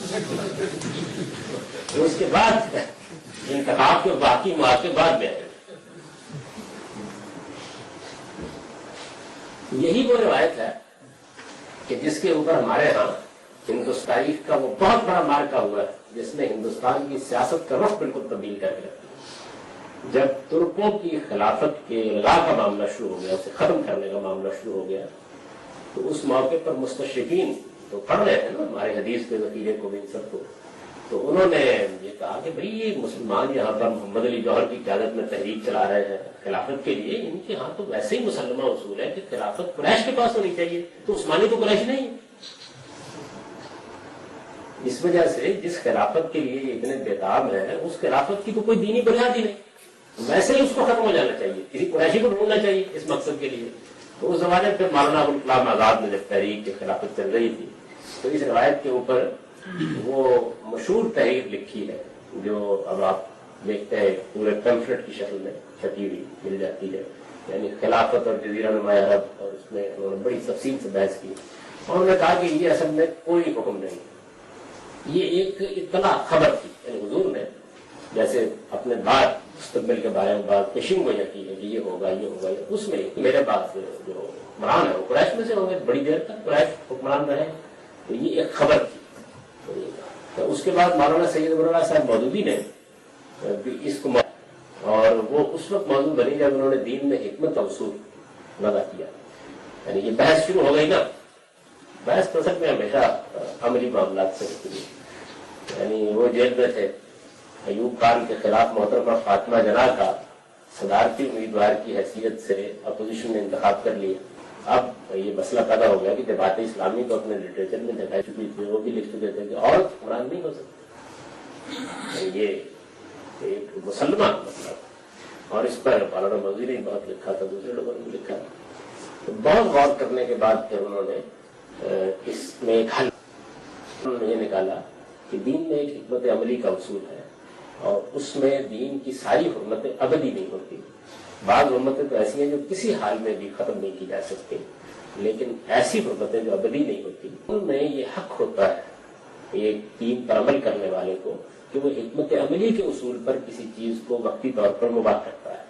اس کے بعد انتخاب کے باقی مواقع بعد میں آئے گا. یہی وہ روایت ہے کہ جس کے اوپر ہمارے ہاں ہندوستانی کا وہ بہت بڑا مارکا ہوا ہے جس نے ہندوستان کی سیاست کا رخ بالکل تبدیل کر دیا. جب ترکوں کی خلافت کے الغاء کا معاملہ شروع ہو گیا، اسے ختم کرنے کا معاملہ شروع ہو گیا، تو اس موقع پر مستشرقین تو پڑھ رہے ہیں نا ہمارے حدیث کے ذخیرے کو بھی سب کو، تو انہوں نے یہ کہا کہ بھئی یہ مسلمان یہاں پر محمد علی جوہر کی قیادت میں تحریک چلا رہے ہیں خلافت کے لیے، ان کے ہاں تو ویسے ہی مسلمہ اصول ہے کہ خلافت قریش کے پاس ہونی چاہیے، تو عثمانی تو قریش نہیں. اس وجہ سے جس خلافت کے لیے یہ اتنے بےتاب ہیں اس خلافت کی تو کوئی دینی بنیاد ہی نہیں، ویسے ہی اس کو ختم ہو جانا چاہیے، کسی قریشی کو ڈھونڈنا چاہیے اس مقصد کے لیے. تو اس زمانے پہ مولانا ابوالکلام آزاد نے جب تحریک کی خلافت چل رہی تھی تو اس روایت کے اوپر وہ مشہور تحریر لکھی ہے جو اب آپ دیکھتے ہیں پورے پیمفلٹ کی شکل میں چھپی ہوئی مل جاتی ہے، یعنی خلافت اور جزیرہ نما عرب، اور اس میں انہوں نے بڑی تفصیل سے بحث کی اور انہوں نے کہا کہ یہ اصل میں کوئی حکم نہیں، یہ ایک اطلاع خبر تھی. یعنی حضور نے جیسے اپنے بعد مستقبل کے بارے میں بات پیشنگ گوئی کی ہے کہ یہ ہوگا یہ ہوگا، اس میں میرے بعد جو حکمران ہے وہ قریش میں سے ہوں گے، بڑی دیر تک قریش حکمران رہے، تو یہ ایک خبر تھی. تو اس کے بعد مولانا سید ابوالعلا صاحب مودودی نے اس کو اور وہ اس وقت موضوع بنی جب انہوں نے دین میں حکمت کا اصول وضع کیا. یعنی یہ بحث شروع ہو گئی نا، بحث تو سب میں ہمیشہ عملی معاملات سے ہوتی ہے. یعنی وہ جیل میں تھے، ایوب خان کے خلاف محترمہ فاطمہ جناح کا صدارتی امیدوار کی حیثیت سے اپوزیشن نے انتخاب کر لیا. اب یہ مسئلہ پیدا ہو گیا کہ جماعت اسلامی کو اپنے لٹریچر میں دکھائی چکی تھی، وہ بھی لکھ چکے تھے کہ عورت حکمران نہیں ہو سکتی. یہ ایک مسلمان مسئلہ تھا، اور اس پر مولانا مودودی نے بہت لکھا تھا، دوسرے لوگوں نے بھی لکھا تھا. تو بہت غور کرنے کے بعد پھر انہوں نے اس میں ایک حل یہ نکالا کہ دین میں ایک حکمت عملی کا اصول ہے، اور اس میں دین کی ساری حرمتیں ابدی نہیں ہوتی. بعض حرمتیں تو ایسی ہیں جو کسی حال میں بھی ختم نہیں کی جا سکتی، لیکن ایسی حرمتیں جو ابدی نہیں ہوتی ان میں یہ حق ہوتا ہے ایک دین پر عمل کرنے والے کو کہ وہ حکمت عملی کے اصول پر کسی چیز کو وقتی طور پر مباح کرتا ہے.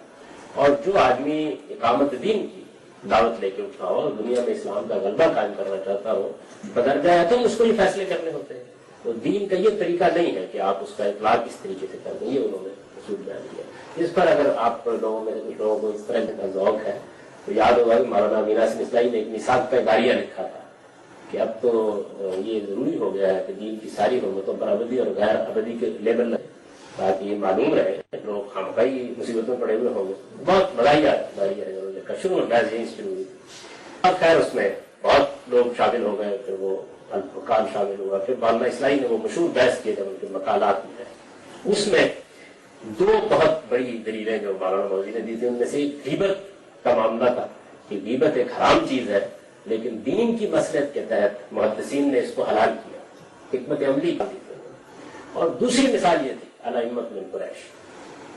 اور جو آدمی اقامت دین کی دعوت لے کے اٹھا ہو اور دنیا میں اسلام کا غلبہ قائم کرنا چاہتا ہو، بدرجہ ہے تو اس کو یہ فیصلے کرنے ہوتے ہیں. تو دین کا یہ طریقہ نہیں ہے کہ آپ اس کا اطلاق اس طریقے سے کر دیں، یہ انہوں نے اصول بیان کیا. اس پر اگر آپ لوگوں میں کچھ لوگوں کو اس طرح کا ذوق ہے تو یاد ہوگا کہ مولانا مینا حسین اصلاحی نے ایک میثاق کا داریہ لکھا تھا کہ اب تو یہ ضروری ہو گیا ہے کہ دین کی ساری حرمتوں پر ابدی اور غیر ابدی کے لیبل لگے تاکہ یہ معلوم رہے لوگ خامخواہی مصیبتوں پڑے ہوئے ہوں گے. بہت مزاحیہ داریہ ہے لکھا، شروع میں بحث یہیں شروع ہوئی. اور خیر اس میں بہت لوگ شامل ہو گئے، پھر وہ الفرقان شامل ہوا، پھر مولانا اصلاحی نے وہ مشہور بحث کیے جب ان کے مقالات میں ہے. اس میں دو بہت بڑی دلیلیں جو مولانا مودودی نے دی تھی، ان میں سے ایک غیبت کا معاملہ تھا کہ غیبت ایک حرام چیز ہے، لیکن دین کی مصلحت کے تحت محدثین نے اس کو حلال کیا، حکمت عملی کا دی. اور دوسری مثال یہ تھی الائمۃ من قریش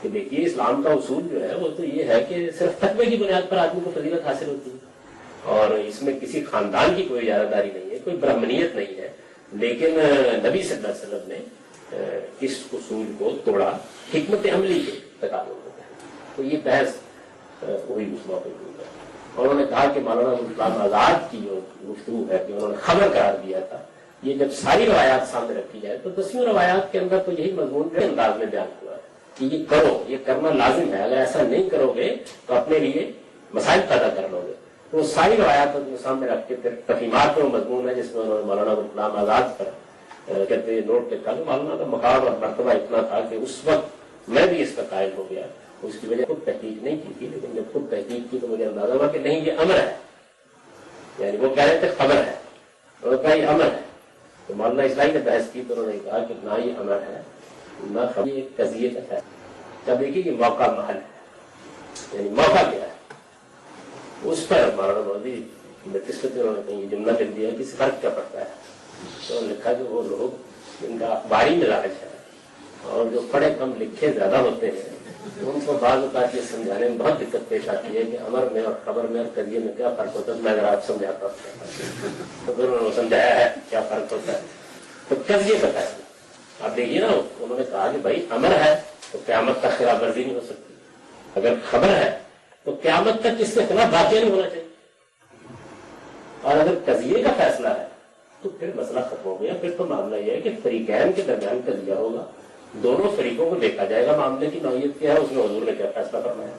کہ دیکھیے اسلام کا اصول جو ہے وہ تو یہ ہے کہ صرف تقوی کی بنیاد پر آدمی کو فضیلت حاصل ہوتی ہے، اور اس میں کسی خاندان کی کوئی اجارہ داری نہیں ہے، کوئی برہمنیت نہیں ہے. لیکن نبی صلی اللہ علیہ وسلم نے اس اصول کو توڑا حکمت عملی کے تقاضوں ہوتا ہے. تو یہ بحث وہی اس موقع پر ہوئی. اور انہوں نے کہا کہ مولانا غلام آزاد کی جو گفتگو ہے کہ انہوں نے خبر قرار دیا تھا، یہ جب ساری روایات سامنے رکھی جائے تو 10 روایات کے اندر تو یہی مضمون کے انداز میں بیان ہوا ہے کہ یہ کرو، یہ کرنا لازم ہے، اگر ایسا نہیں کرو گے تو اپنے لیے مسائل پیدا کر لو گے. تو ساری روایات کو سامنے رکھ کے پھر تفہیمات میں مضمون ہے جس میں انہوں نے مولانا غلام آزاد پر کہتے ہیں نوٹ لکھا کہ مولانا کا مقام اور مرتبہ اتنا تھا کہ اس وقت میں بھی اس کا قائل ہو گیا. اس کی وجہ خود تحقیق نہیں کی تھی، لیکن جب خود تحقیق کی تو مجھے اندازہ ہوا کہ نہیں یہ امر ہے، یعنی وہ کہہ رہے تھے خبر ہے، انہوں نے کہا یہ امر ہے. تو مولانا اصلاحی نے بحث کی تو انہوں نے کہا کہ نہ یہ امر ہے نہ خبر، یہ ایک قضیے کا ہے. جب دیکھیے کہ موقع محل ہے، یعنی موقع کیا ہے اس پر مولانا مودودی بدقسمتی انہوں نے کہیں یہ جملہ لکھ دیا کہ اس فرق کیا پڑتا ہے. تو انہوں نے لکھا کہ وہ لوگ جن کا اخباری مزاج ہے اور جو پڑھے کم لکھے زیادہ ہوتے ہیں ان کو بعض اوقات یہ سمجھانے میں بہت دقت پیش آتی ہے کہ امر میں اور خبر میں اور قضیے میں کیا فرق ہوتا ہے. میں اگر آپ سمجھاتا ہوں تو پھر انہوں نے سمجھایا ہے کیا فرق ہوتا ہے. تو قضیے کا فیصلہ آپ دیکھیے نا، انہوں نے کہا کہ بھائی امر ہے تو قیامت تک خلاف ورزی نہیں ہو سکتی، اگر خبر ہے تو قیامت تک اس کے خلاف واقع نہیں ہونا چاہیے، اور اگر قضیے کا فیصلہ ہے تو پھر مسئلہ ختم ہو گیا. پھر تو معاملہ یہ ہے کہ فریقین کے درمیان قضیہ ہوگا، دونوں فریقوں کو دیکھا جائے گا معاملے کی نوعیت کیا ہے، اس میں حضور نے کیا فیصلہ کرنا ہے.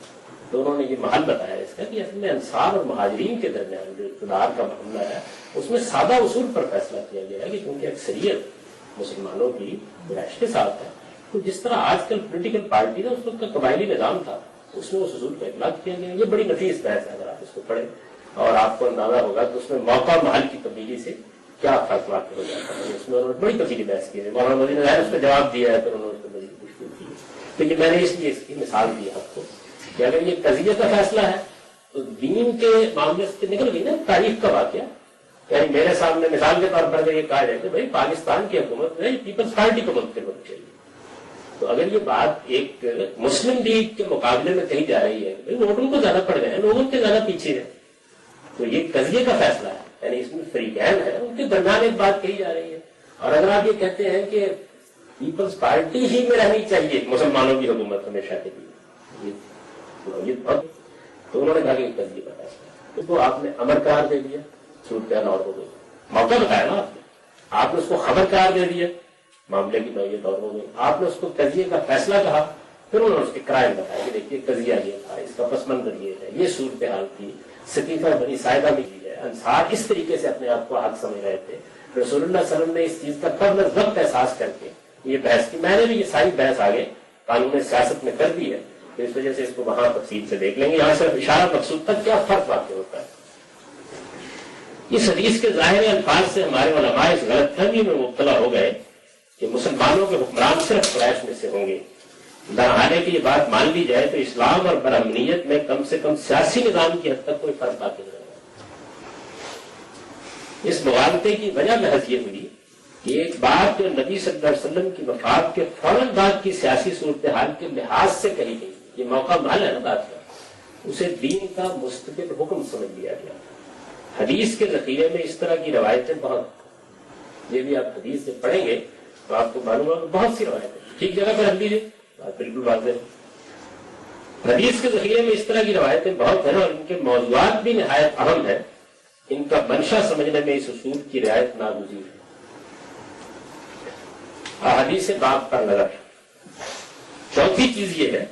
تو انہوں نے یہ محل بتایا اس کا کہ اصل میں انصار اور مہاجرین کے درمیان جو اقتدار کا معاملہ ہے اس میں سادہ اصول پر فیصلہ کیا گیا ہے کہ کیونکہ اکثریت مسلمانوں کی رہائش کے ساتھ ہے، تو جس طرح آج کل پولیٹیکل پارٹی ہے اس وقت کا قبائلی نظام تھا، اس میں اس اصول کا اطلاق کیا گیا. یہ بڑی نفیس بحث ہے، اگر آپ اس کو پڑھیں اور آپ کو اندازہ ہوگا تو اس میں موقع محل کی تبدیلی سے کیا فرق واقع ہو جاتا ہے. اس میں انہوں نے بڑی تفصیلی بحث کی ہے، مولانا مودودی نے اس کا جواب دیا ہے، پھر انہوں نے بڑی مشکل کی. تو یہ میں نے اس لیے اس کی مثال دی آپ کو کہ اگر یہ قضیے کا فیصلہ ہے تو دین کے معاملے سے نکل گئی نا تاریخ کا واقعہ. یعنی میرے سامنے مثال کے طور پر اگر یہ کہا جائے کہ بھائی پاکستان کی حکومت ہے پیپلز پارٹی کو منتخب ہونی چاہیے، تو اگر یہ بات ایک مسلم لیگ کے مقابلے میں کہی جا رہی ہے کہ ووٹوں کو زیادہ پڑ گئے ہیں، لوگوں کے زیادہ پیچھے ہے، تو یہ قضیے کا فیصلہ ہے، یعنی اس میں فریقین ہے ان کے درمیان ایک بات کہی جا رہی ہے. اور اگر آپ یہ کہتے ہیں کہ پیپلز پارٹی ہی میں رہنی چاہیے مسلمانوں کی حکومت ہمیشہ کے لیے، تو انہوں نے کہا کہ قضیے کا فیصلہ، اس کو آپ نے امر قرار دے دیا، صورتحال اور ہو گئی. موقع بتایا نا آپ نے اس کو خبر قرار دے دیا، معاملے کی نوعیت اور ہو گئی. آپ نے اس کو قضیے کا فیصلہ کہا، پھر انہوں نے اس کے قرائن بتایا کہ دیکھیے قضیہ یہ تھا، اس کا پس منظر یہ ہے، یہ صورتحال تھی، سقیفہ بنی ساعدہ میں کی ہے، انصار اس طریقے سے اپنے آپ کو حق سمجھ رہے تھے. رسول اللہ صلی اللہ علیہ وسلم نے اس چیز کا قبل از وقت احساس کر کے یہ بحث کی. میں نے بھی یہ ساری بحث آگے قانون سیاست میں کر دی ہے، تو اس وجہ سے اس کو وہاں تفصیل سے دیکھ لیں گے. یہاں صرف اشارہ مقصود تک کیا فرق واقع ہوتا ہے. اس حدیث کے ظاہر الفاظ سے ہمارے علماء اس غلط فہمی میں مبتلا ہو گئے کہ مسلمانوں کے حکمران صرف قریش میں سے ہوں گے. دہانے کی یہ بات مان لی جائے تو اسلام اور برہمنیت میں کم سے کم سیاسی نظام کی حد تک کوئی فرق باقی نہیں رہا۔ اس مغالطے کی وجہ محض یہ ہوئی کہ ایک بات جو نبی صلی اللہ علیہ وسلم کی وفات کے فوراً بعد کی سیاسی صورتحال کے لحاظ سے کہی گئی، یہ موقع محل ہے نا بات کا، اسے دین کا مستقل حکم سمجھ لیا گیا۔ حدیث کے ذخیرے میں اس طرح کی روایتیں بہت، یہ بھی آپ حدیث سے پڑھیں گے تو آپ کو معلوم ہوگا بہت سی روایتیں ٹھیک جگہ پر رکھ لیجیے، بات بالکل واضح ہے۔ حدیث کے ذخیرے میں اس طرح کی روایتیں بہت ہیں اور ان کے موضوعات بھی نہایت اہم ہیں، ان کا منشا سمجھنے میں اس اصول کی رعایت ناگزیر ہے۔ احادیث باب پر نظر۔ چوتھی چیز یہ ہے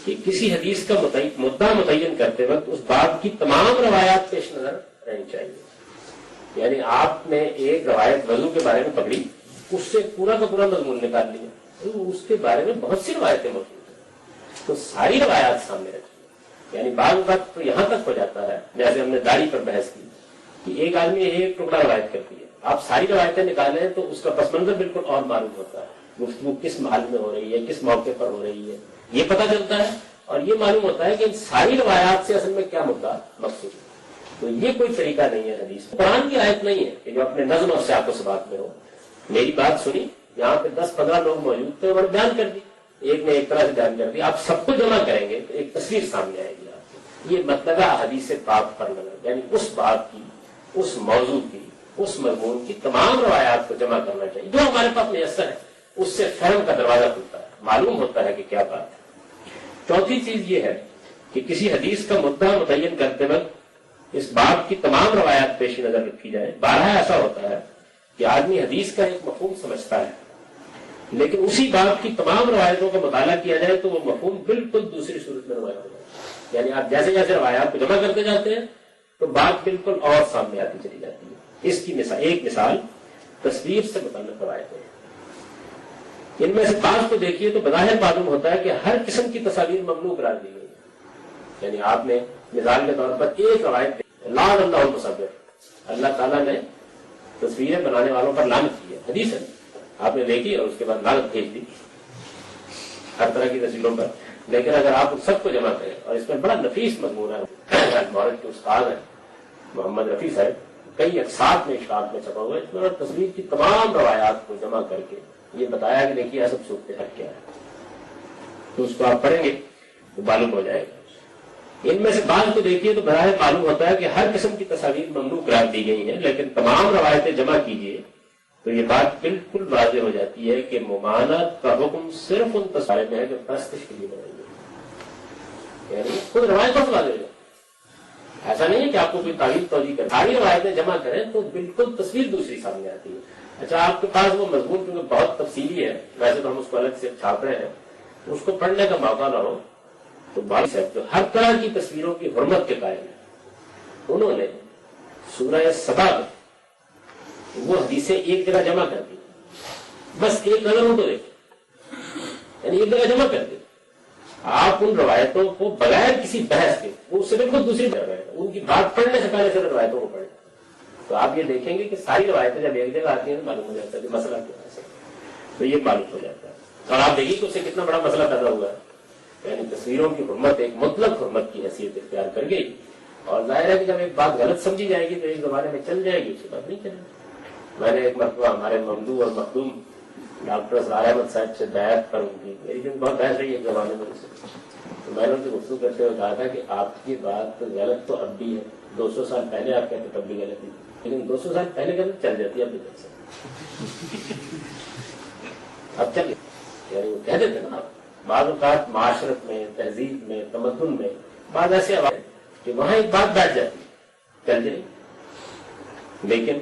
کہ کسی حدیث کا مدعا متعین کرتے وقت اس باب کی تمام روایات پیش نظر رہنی چاہیے۔ یعنی آپ نے ایک روایت وضو کے بارے میں پکڑی، اس سے پورا کا پورا مضمون نکال لیا، تو اس کے بارے میں بہت سی روایتیں موجود ہیں، تو ساری روایات سامنے رکھیں۔ یعنی بعض وقت تو یہاں تک ہو جاتا ہے، جیسے ہم نے داڑھی پر بحث کی کہ ایک آدمی ایک ٹکڑا روایت کرتی ہے، آپ ساری روایتیں نکالیں تو اس کا پس منظر بالکل اور معلوم ہوتا ہے، گفتگو کس محل میں ہو رہی ہے، کس موقع پر ہو رہی ہے، یہ پتہ چلتا ہے، اور یہ معلوم ہوتا ہے کہ ان ساری روایات سے اصل میں کیا مدعا مقصود ہے۔ تو یہ کوئی طریقہ نہیں ہے حدیث، قرآن کی آیت نہیں ہے کہ جو اپنے نظم اور سیاق و سباق میں ہو۔ میری بات سنی، یہاں پہ 10-15 لوگ موجود تھے، انہوں نے بیان کر دی، ایک نے ایک طرح سے بیان کر دی، آپ سب کو جمع کریں گے تو ایک تصویر سامنے آئے گی آپ کو۔ یہ مطلب حدیث باب پر نظر، یعنی اس بات کی، اس موضوع کی، اس مضمون کی تمام روایات کو جمع کرنا چاہیے جو ہمارے پاس میسر ہے، اس سے فہم کا دروازہ کھلتا ہے، معلوم ہوتا ہے کہ کیا بات ہے۔ چوتھی چیز یہ ہے کہ کسی حدیث کا مدعا متعین کرتے وقت اس باب کی تمام روایات پیش نظر رکھی جائے۔ بارہا ایسا ہوتا ہے کہ آدمی حدیث کا ایک مفہوم سمجھتا ہے، لیکن اسی باب کی تمام روایتوں کا مطالعہ کیا جائے تو وہ مفہوم بالکل دوسری صورت میں نمایاں ہو جائے گا۔ یعنی آپ جیسے جیسے روایات کو جمع کرتے جاتے ہیں تو بات بالکل اور سامنے آتی چلی جاتی ہے۔ اس کی ایک مثال تصویر سے متعلق روایتیں ہیں۔ ان میں سے بعض کو دیکھیے تو بظاہر معلوم ہوتا ہے کہ ہر قسم کی تصاویر ممنوع قرار دی گئی ہے۔ یعنی آپ نے مثال کے طور پر ایک روایت لعن اللہ المصور، اللہ تعالیٰ نے تصویریں بنانے والوں پر لعنت کی ہے، حدیث ہے، آپ نے دیکھی اور اس کے بعد لعنت بھیج دی ہر طرح کی تصویروں پر۔ لیکن اگر آپ ان سب کو جمع کریں، اور اس میں بڑا نفیس مضمون ہے، مورد کے استاد ہیں محمد رفیع صاحب، کئی اقساط میں اشاعت میں چھپا ہوا ہے، اس میں تصویر کی تمام روایات کو جمع کر کے یہ بتایا کہ دیکھیے ایسا صورتحال کیا ہے، تو اس کو آپ پڑھیں گے تو معلوم ہو جائے گا۔ ان میں سے بعض کو دیکھیے تو بظاہر معلوم ہوتا ہے کہ ہر قسم کی تصاویر ممنوع قرار دی گئی ہیں، لیکن تمام روایتیں جمع کیجیے تو یہ بات بالکل واضح ہو جاتی ہے کہ ممانعت کا حکم صرف ان تصاویر میں ہے جو پرستش کے لیے بنائی گئی، یعنی خود روایت بہت واضح ہو جاتی ہے۔ ایسا نہیں ہے کہ آپ کو کوئی تعویل توجیہ کرے، ساری روایتیں جمع کریں تو بالکل تصویر دوسری سامنے آتی ہے۔ اچھا، آپ کے پاس وہ مضمون کیونکہ بہت تفصیلی ہے، ویسے تو ہم اس کو الگ سے چھاپ رہے ہیں، اس کو پڑھنے کا موقع نہ ہو تو بھائی صاحب جو ہر طرح کی تصویروں کی حرمت کے قائل ہیں، انہوں نے سورہ سبا میں وہ حدیثیں ایک جگہ جمع کر دی، بس ایک نظر ان کو دیکھیں، یعنی ایک جگہ جمع کر دی۔ آپ ان روایتوں کو بغیر کسی بحث کے، وہ اس سے بالکل دوسری جگہ ہے، ان کی بات پڑھنے سے پہلے سے روایتوں کو پڑھیں تو آپ یہ دیکھیں گے کہ ساری روایتیں جب ایک جگہ آتی ہیں تو معلوم ہو جاتا ہے کہ مسئلہ کیا ہے، تو یہ معلوم ہو جاتا ہے۔ اور آپ دیکھیے کہ اس سے کتنا بڑا مسئلہ پیدا ہوا ہے، یعنی تصویروں کی حرمت ایک مطلق حرمت کی حیثیت اختیار کر گئی، اور ظاہر ہے کہ جب ایک بات غلط سمجھی جائے گی تو ایک زمانے میں چل جائے گی، اس کے بعد نہیں چلے گی۔ میں نے ایک مرتبہ ہمارے ممدوح اور مخدوم ڈاکٹر اسرار احمد صاحب سے بیعت پر ان کی میری جو بہت بحث رہی ہے ایک زمانے میں، تو میں نے ان سے گفتگو کرتے ہوئے کہا تھا کہ آپ کی بات غلط تو اب بھی ہے، 200 سال پہلے آپ کہتے تب بھی غلط تھی، لیکن 200 سال پہلے غلط چل جاتی ہے، اب بھی چل سکتی، اب چل گئی۔ یعنی وہ کہہ دیتے نا، بعض اوقات معاشرت میں، تہذیب میں، تمدن میں بعض ایسے آواز کہ وہاں ایک بات بیٹھ جاتی چل جائے، لیکن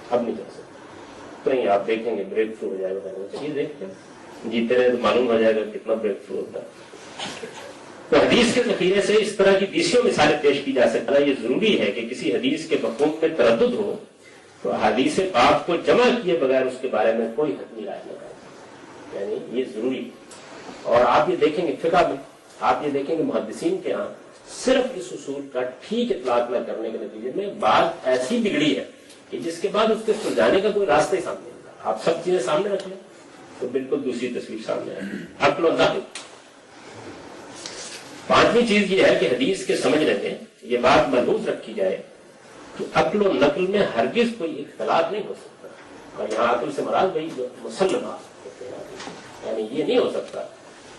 اب نہیں چل سکتی۔ تو نہیں، آپ دیکھیں گے بریک تھرو ہو جائے گا، چلیے دیکھتے ہیں، جیتے رہے تو معلوم ہو جائے گا کتنا بریک تھرو ہوتا ہے۔ تو حدیث کے ذخیرے سے اس طرح کی بیسیوں مثالیں پیش کی جا سکتا ہے۔ یہ ضروری ہے کہ کسی حدیث کے مفہوم میں تردد ہو تو حدیث پاک کو جمع کیے بغیر اس کے بارے میں کوئی حتمی رائے نہ کرے، یعنی یہ ضروری ہے۔ اور آپ یہ دیکھیں گے فقہ میں، آپ یہ دیکھیں گے محدثین کے ہاں صرف اس اصول کا ٹھیک اطلاق نہ کرنے کے نتیجے میں بات ایسی بگڑی ہے کہ جس کے بعد اس کے سلجھانے کا کوئی راستہ ہی سامنے نہیں۔ آپ سب چیزیں سامنے رکھ لیں، تو بالکل دوسری تصویر سامنے آئے. عقل و نقل. پانچویں چیز یہ ہے کہ حدیث کے سمجھنے میں یہ بات ملحوظ رکھی جائے کہ عقل و نقل میں ہرگز کوئی اختلاف نہیں ہو سکتا. اور یہاں عقل سے مراد وہی جو مسلمات ہوتے ہیں، یعنی یہ نہیں ہو سکتا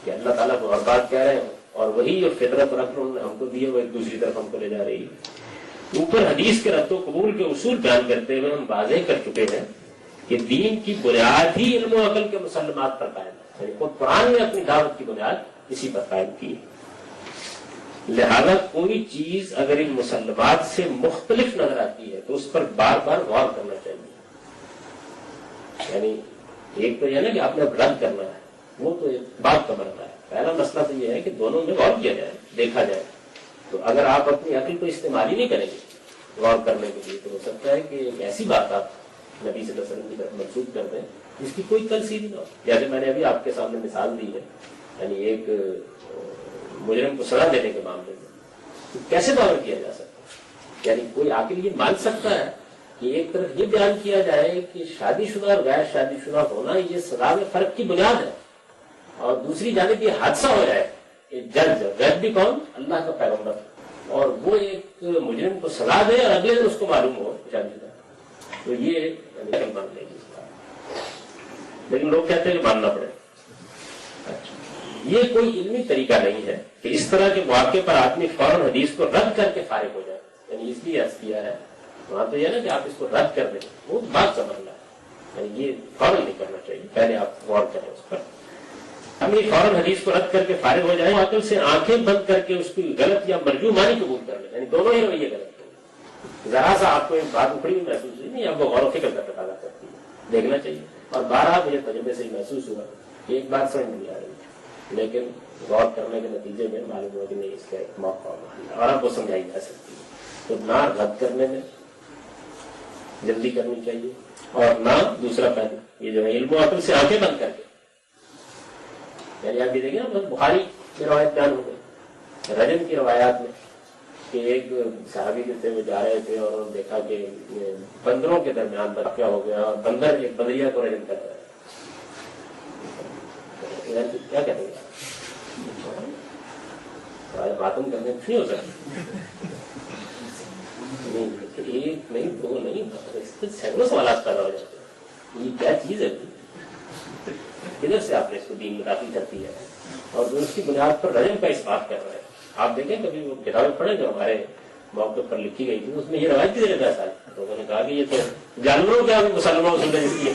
کہ اللہ تعالیٰ کو اور بات کہہ رہے ہیں اور وہی جو فطرت اور عقل نے ہم کو دیے وہ ایک دوسری طرف ہم کو لے جا رہی ہے. اوپر حدیث کے رد و قبول کے اصول بیان کرتے ہوئے ہم واضح کر چکے ہیں کہ دین کی بنیاد ہی علم و عقل کے مسلمات پر قائم ہے. یعنی خود قرآن نے اپنی دعوت کی بنیاد اسی پر قائم کی ہے. لہذا کوئی چیز اگر ان مسلمات سے مختلف نظر آتی ہے تو اس پر بار بار غور کرنا چاہیے. یعنی ایک تو یہ نا کہ آپ نے رد کرنا ہے، وہ تو ایک بات کا مرحلہ ہے. پہلا مسئلہ تو یہ ہے کہ دونوں میں غور کیا جائے، دیکھا جائے. تو اگر آپ اپنی عقل کو استعمال ہی نہیں کریں گے غور کرنے کے لیے تو ہو سکتا ہے کہ ایک ایسی بات آپ نبی صلی اللہ علیہ وسلم کی طرف منسوخ کر دیں جس کی کوئی تلسیدی نہ ہو. جیسے میں نے ابھی آپ کے سامنے مثال دی ہے، یعنی ایک مجرم کو سزا دینے کے معاملے میں تو کیسے دعویٰ کیا جا سکتا ہے؟ یعنی کوئی عاقل یہ مان سکتا ہے کہ ایک طرف یہ بیان کیا جائے کہ شادی شدہ اور غیر شادی شدہ ہونا یہ سزا میں فرق کی بنیاد ہے، اور دوسری جانب یہ حادثہ ہو جائے کہ جج غیب بھی کون؟ اللہ کا پیغمبر، اور وہ ایک مجرم کو سزا دے اور اگلے دن اس کو معلوم ہو شادی شدہ، تو یہ مان لے گی. لیکن لوگ کہتے ہیں کہ ماننا پڑے. یہ کوئی علمی طریقہ نہیں ہے کہ اس طرح کے مواقع پر آدمی فوراً حدیث کو رد کر کے فارغ ہو جائے. یعنی اس لیے عرض کیا ہے وہاں تو یہ نا کہ آپ اس کو رد کر دیں، وہ بات سمجھنا ہے. یعنی یہ فوراً نہیں کرنا چاہیے، پہلے آپ غور کریں اس پر. ہم یہ فوراً حدیث کو رد کر کے فارغ ہو جائیں، عقل سے آنکھیں بند کر کے اس کی غلط یا مرجو مانی قبول کر لیں. یعنی دونوں ہی رویے غلط ہیں. ذرا سا آپ کو ایک بات اکھڑی ہوئی محسوس ہوئی نہیں، آپ کو غور و فکر کا تقاضا کرتی ہے، دیکھنا چاہیے. اور بارہا مجھے تجربے سے ہی محسوس ہوا کہ ایک بات سمجھ نہیں آ رہی، لیکن غور کرنے کے نتیجے میں معلوم ہوا کہ نہیں اس کا ایک موقع اور آپ کو سمجھائی جا سکتی ہے. تو نہ رد کرنے میں جلدی کرنی چاہیے، اور نہ دوسرا پہلو یہ جو ہے علم و عقل سے آنکھیں بند کر کے. یعنی آپ یہ دیکھیں نا بخاری کی روایت بیان ہو گئی رجم کی روایات میں کہ ایک صحابی جو تھے وہ جا رہے تھے اور انہوں نے دیکھا کہ بندروں کے درمیان واقعہ ہو گیا اور بندر ایک بندریا کو رجم کر رہا ہے. کیا کہتے ہیں ماتم کرنے کچھ نہیں ہو سکتا. ایک نہیں دو نہیں سینکڑوں سوالات پیدا ہو جاتے ہیں. یہ کیا چیز ہے؟ کدھر سے آپ نے اس کو دین میں داخل کر دی ہے اور جو اس کی بنیاد پر رجم کا اس بات کر رہے ہیں. آپ دیکھیں کبھی وہ کتابیں پڑھیں جو ہمارے موقع پر لکھی گئی تھی اس میں یہ روایت بھی دے رہا ہے. تو انہوں نے کہا کہ یہ تو جانوروں کے آگے مسلمانوں سے جس کی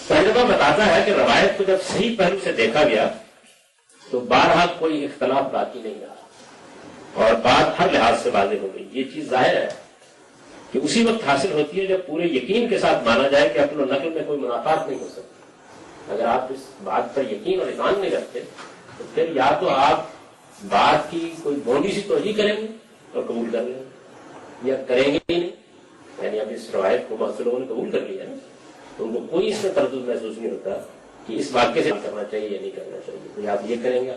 تجربہ بتاتا ہے کہ روایت کو جب صحیح پہلو سے دیکھا گیا تو بہرحال کوئی اختلاف باقی نہیں رہا اور بات ہر لحاظ سے واضح ہو گئی. یہ چیز ظاہر ہے کہ اسی وقت حاصل ہوتی ہے جب پورے یقین کے ساتھ مانا جائے کہ عقل و نقل میں کوئی منافات نہیں ہو سکتی. اگر آپ اس بات پر یقین اور ایمان نہیں رکھتے تو پھر یا تو آپ بات کی کوئی بونی سی توجہ کریں گے اور قبول کر لیں گے یا کریں گے ہی نہیں. یعنی اب اس روایت کو بہت سے لوگوں نے قبول کر لیا نا تو ان کو کوئی اس میں تردد محسوس نہیں ہوتا کہ اس واقعے سے کرنا چاہیے یا نہیں کرنا چاہیے. تو یا آپ یہ کریں گے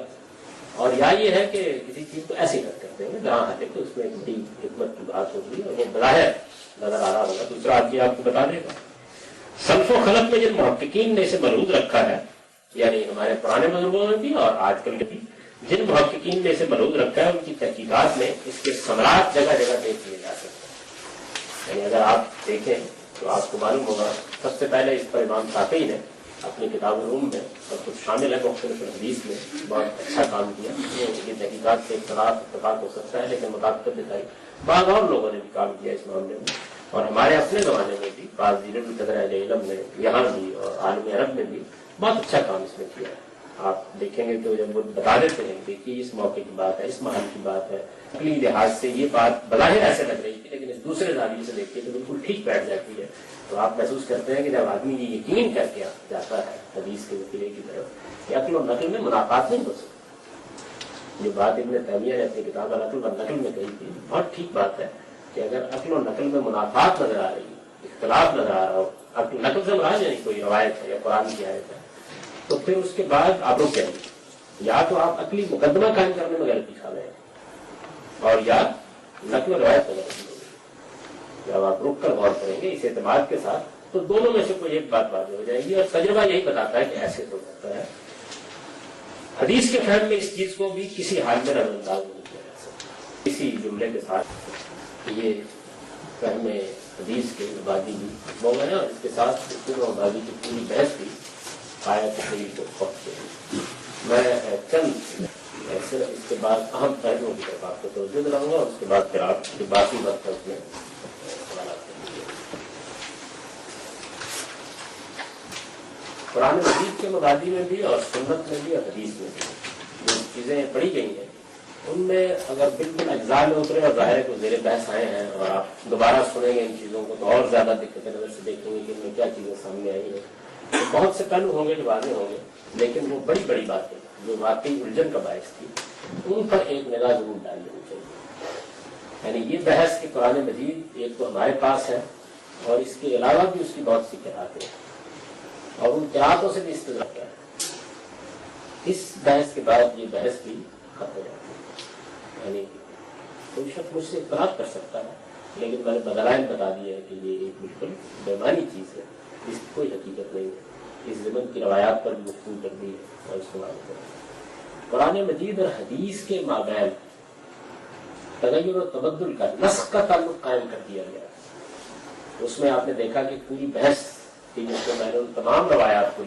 اور یا یہ ہے کہ کسی چیز کو ایسے ہی رد کر دیں گے جہاں ہے تو اس میں ایک بڑی حکمت کی بات ہوگی اور وہ بظاہر نظر آ رہا ہوگا. دوسرا آدمی آپ کو بتا دے گا سلف و خلف میں جن محققین نے اسے ملحوظ رکھا ہے یعنی ہمارے پرانے بزرگوں میں بھی اور آج کل کے بھی جن محققین نے اسے ملحوظ رکھا ہے ان کی تحقیقات میں اس کے ثمرات جگہ جگہ دیکھ لیے جا سکتے ہیں. یعنی اگر آپ دیکھیں تو آپ کو معلوم ہوگا سب سے پہلے اس پر امام شافعی نے اپنی کتاب العلوم میں اور کچھ شامل ہے مختلف حدیث میں بہت اچھا کام کیا. یہ تحقیقات سے اتفاق ہو سکتا ہے لیکن مطابقت دکھائی بعض اور لوگوں نے بھی کام کیا اس معاملے میں اور ہمارے اپنے زمانے میں بھی بعض قدر اہل علم نے یہاں بھی اور عالم عرب میں بھی بہت اچھا کام اس میں کیا ہے. آپ دیکھیں گے تو جب وہ بتا دیتے ہیں کہ اس موقع کی بات ہے اس محل کی بات ہے عقلی لحاظ سے یہ بات بظاہر ایسے لگ رہی تھی لیکن اس دوسرے زاویے سے دیکھیے تو بالکل ٹھیک بیٹھ جاتی ہے. تو آپ محسوس کرتے ہیں کہ جب آدمی یہ یقین کر کے جاتا ہے حدیث کے وسیلے کی طرف کہ عقل و نقل میں منافات نہیں ہو سکتی. جو بات ابن تیمیہ نے اپنی کتاب عقل و نقل میں کہی تھی بہت ٹھیک بات ہے کہ اگر عقل و نقل میں منافات نظر آ رہی ہے اختلاف نظر آ رہا ہو عقل نقل سے مراد یعنی کوئی روایت ہے یا قرآن کی آیت ہے تو پھر اس کے بعد آپ رک جائیں گے. یا تو آپ عقلی مقدمہ قائم کرنے میں غلطی کھا رہے ہیں اور یا نقل و روایت غلط ہوگی. جب آپ رک کر غور کریں گے اس اعتماد کے ساتھ تو دونوں میں سے کوئی ایک بات واضح ہو جائے گی. اور تجربہ یہی بتاتا ہے کہ ایسے تو ہوتا ہے. حدیث کے فہم میں اس چیز کو بھی کسی حال میں نظر انداز نہیں کیا جا سکتا. اسی جملے کے ساتھ یہ فہم حدیث کے مبادی بھی ہو گئے اور اس کے ساتھ مبادی کی پوری بحث بھی آیت کریمہ کو پہنچے. میں چند ایسے اس کے بعد اہم پہلوؤں کی طرف آپ کو توجہ دلاؤں گا اور اس کے بعد پھر آپ کی باقی وقت اس میں سوالات کریں گے. قرآن مجید کے مبادی میں بھی اور سنت میں بھی اور حدیث میں بھی جو چیزیں پڑھی گئی ہیں ان میں اگر بالکل اجزاء میں اترے اور ظاہر کو زیر بحث آئے ہیں اور آپ دوبارہ سنیں گے ان چیزوں کو تو اور زیادہ دقت نظر سے دیکھیں گے کہ ان میں کیا چیزیں سامنے آئی ہیں. تو بہت سے پہلو ہوں گے جو واضح ہوں گے لیکن وہ بڑی بڑی باتیں جو واقعی الجھن کا باعث تھی ان پر ایک نگاہ ضرور ڈال دینی چاہیے. یعنی یہ بحث کہ قرآن مجید ایک تو ہمارے پاس ہے اور اس کے علاوہ بھی اس کی بہت سی قرأتیں اور ان قرأتوں سے بھی استدلال کیا ہے. اس بحث کے بعد یہ بحث بھی ختم ہو جاتی ہے. یعنی کوئی شخص مجھ سے اختلاف کر سکتا ہے لیکن میں نے بدلائل بتا دیا ہے کہ یہ ایک بالکل بےمانی چیز ہے, اس کی کوئی حقیقت نہیں ہے. اس زمن کی روایات پر بھی گفتگو کر دی ہے اور استعمال کر دی. قرآن مجید اور حدیث کے مابین تغیر و تبدل کا نسخ کا تعلق قائم کر دیا گیا. اس میں آپ نے دیکھا کہ پوری بحث تھی جس میں نے ان تمام روایات کو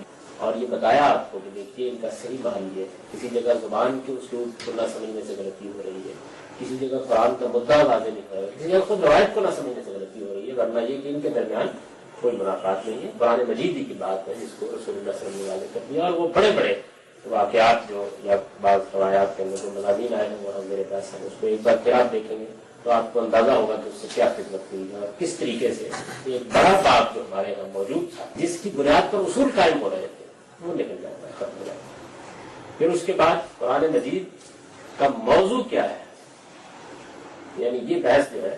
اور یہ بتایا آپ کو کہ دیکھیے ان کا صحیح معنی یہ ہے. کسی جگہ زبان کے اسلوب کو نہ سمجھنے سے غلطی ہو رہی ہے, کسی جگہ قرآن کا مدعا واضح نہیں ہو رہا ہے, کسی جگہ خود روایت کو نہ سمجھنے سے غلطی ہو رہی ہے. ورنہ یہ کہ ان کے درمیان کوئی منافات نہیں ہے. قرآن مجید ہی کی بات ہے جس کو رسول اللہ صلی اللہ علیہ وسلم نے واضح کر دیا. اور وہ بڑے بڑے واقعات جو یا بعض روایات کے اندر جو مضامین آئے ہیں وہ میرے پاس ہیں, اس کو ایک بار پھر آپ دیکھیں گے تو آپ کو اندازہ ہوگا کہ اس سے کیا خدمت ہوئی ہے اور کس طریقے سے ایک بڑا باب جو ہمارے یہاں موجود تھا جس کی بنیاد پر اصول قائم ہو رہے تھے وہ نکل جاتا ہے, ختم ہو جاتا ہے. پھر اس کے بعد قرآن مجید کا موضوع کیا ہے, یعنی یہ بحث جو ہے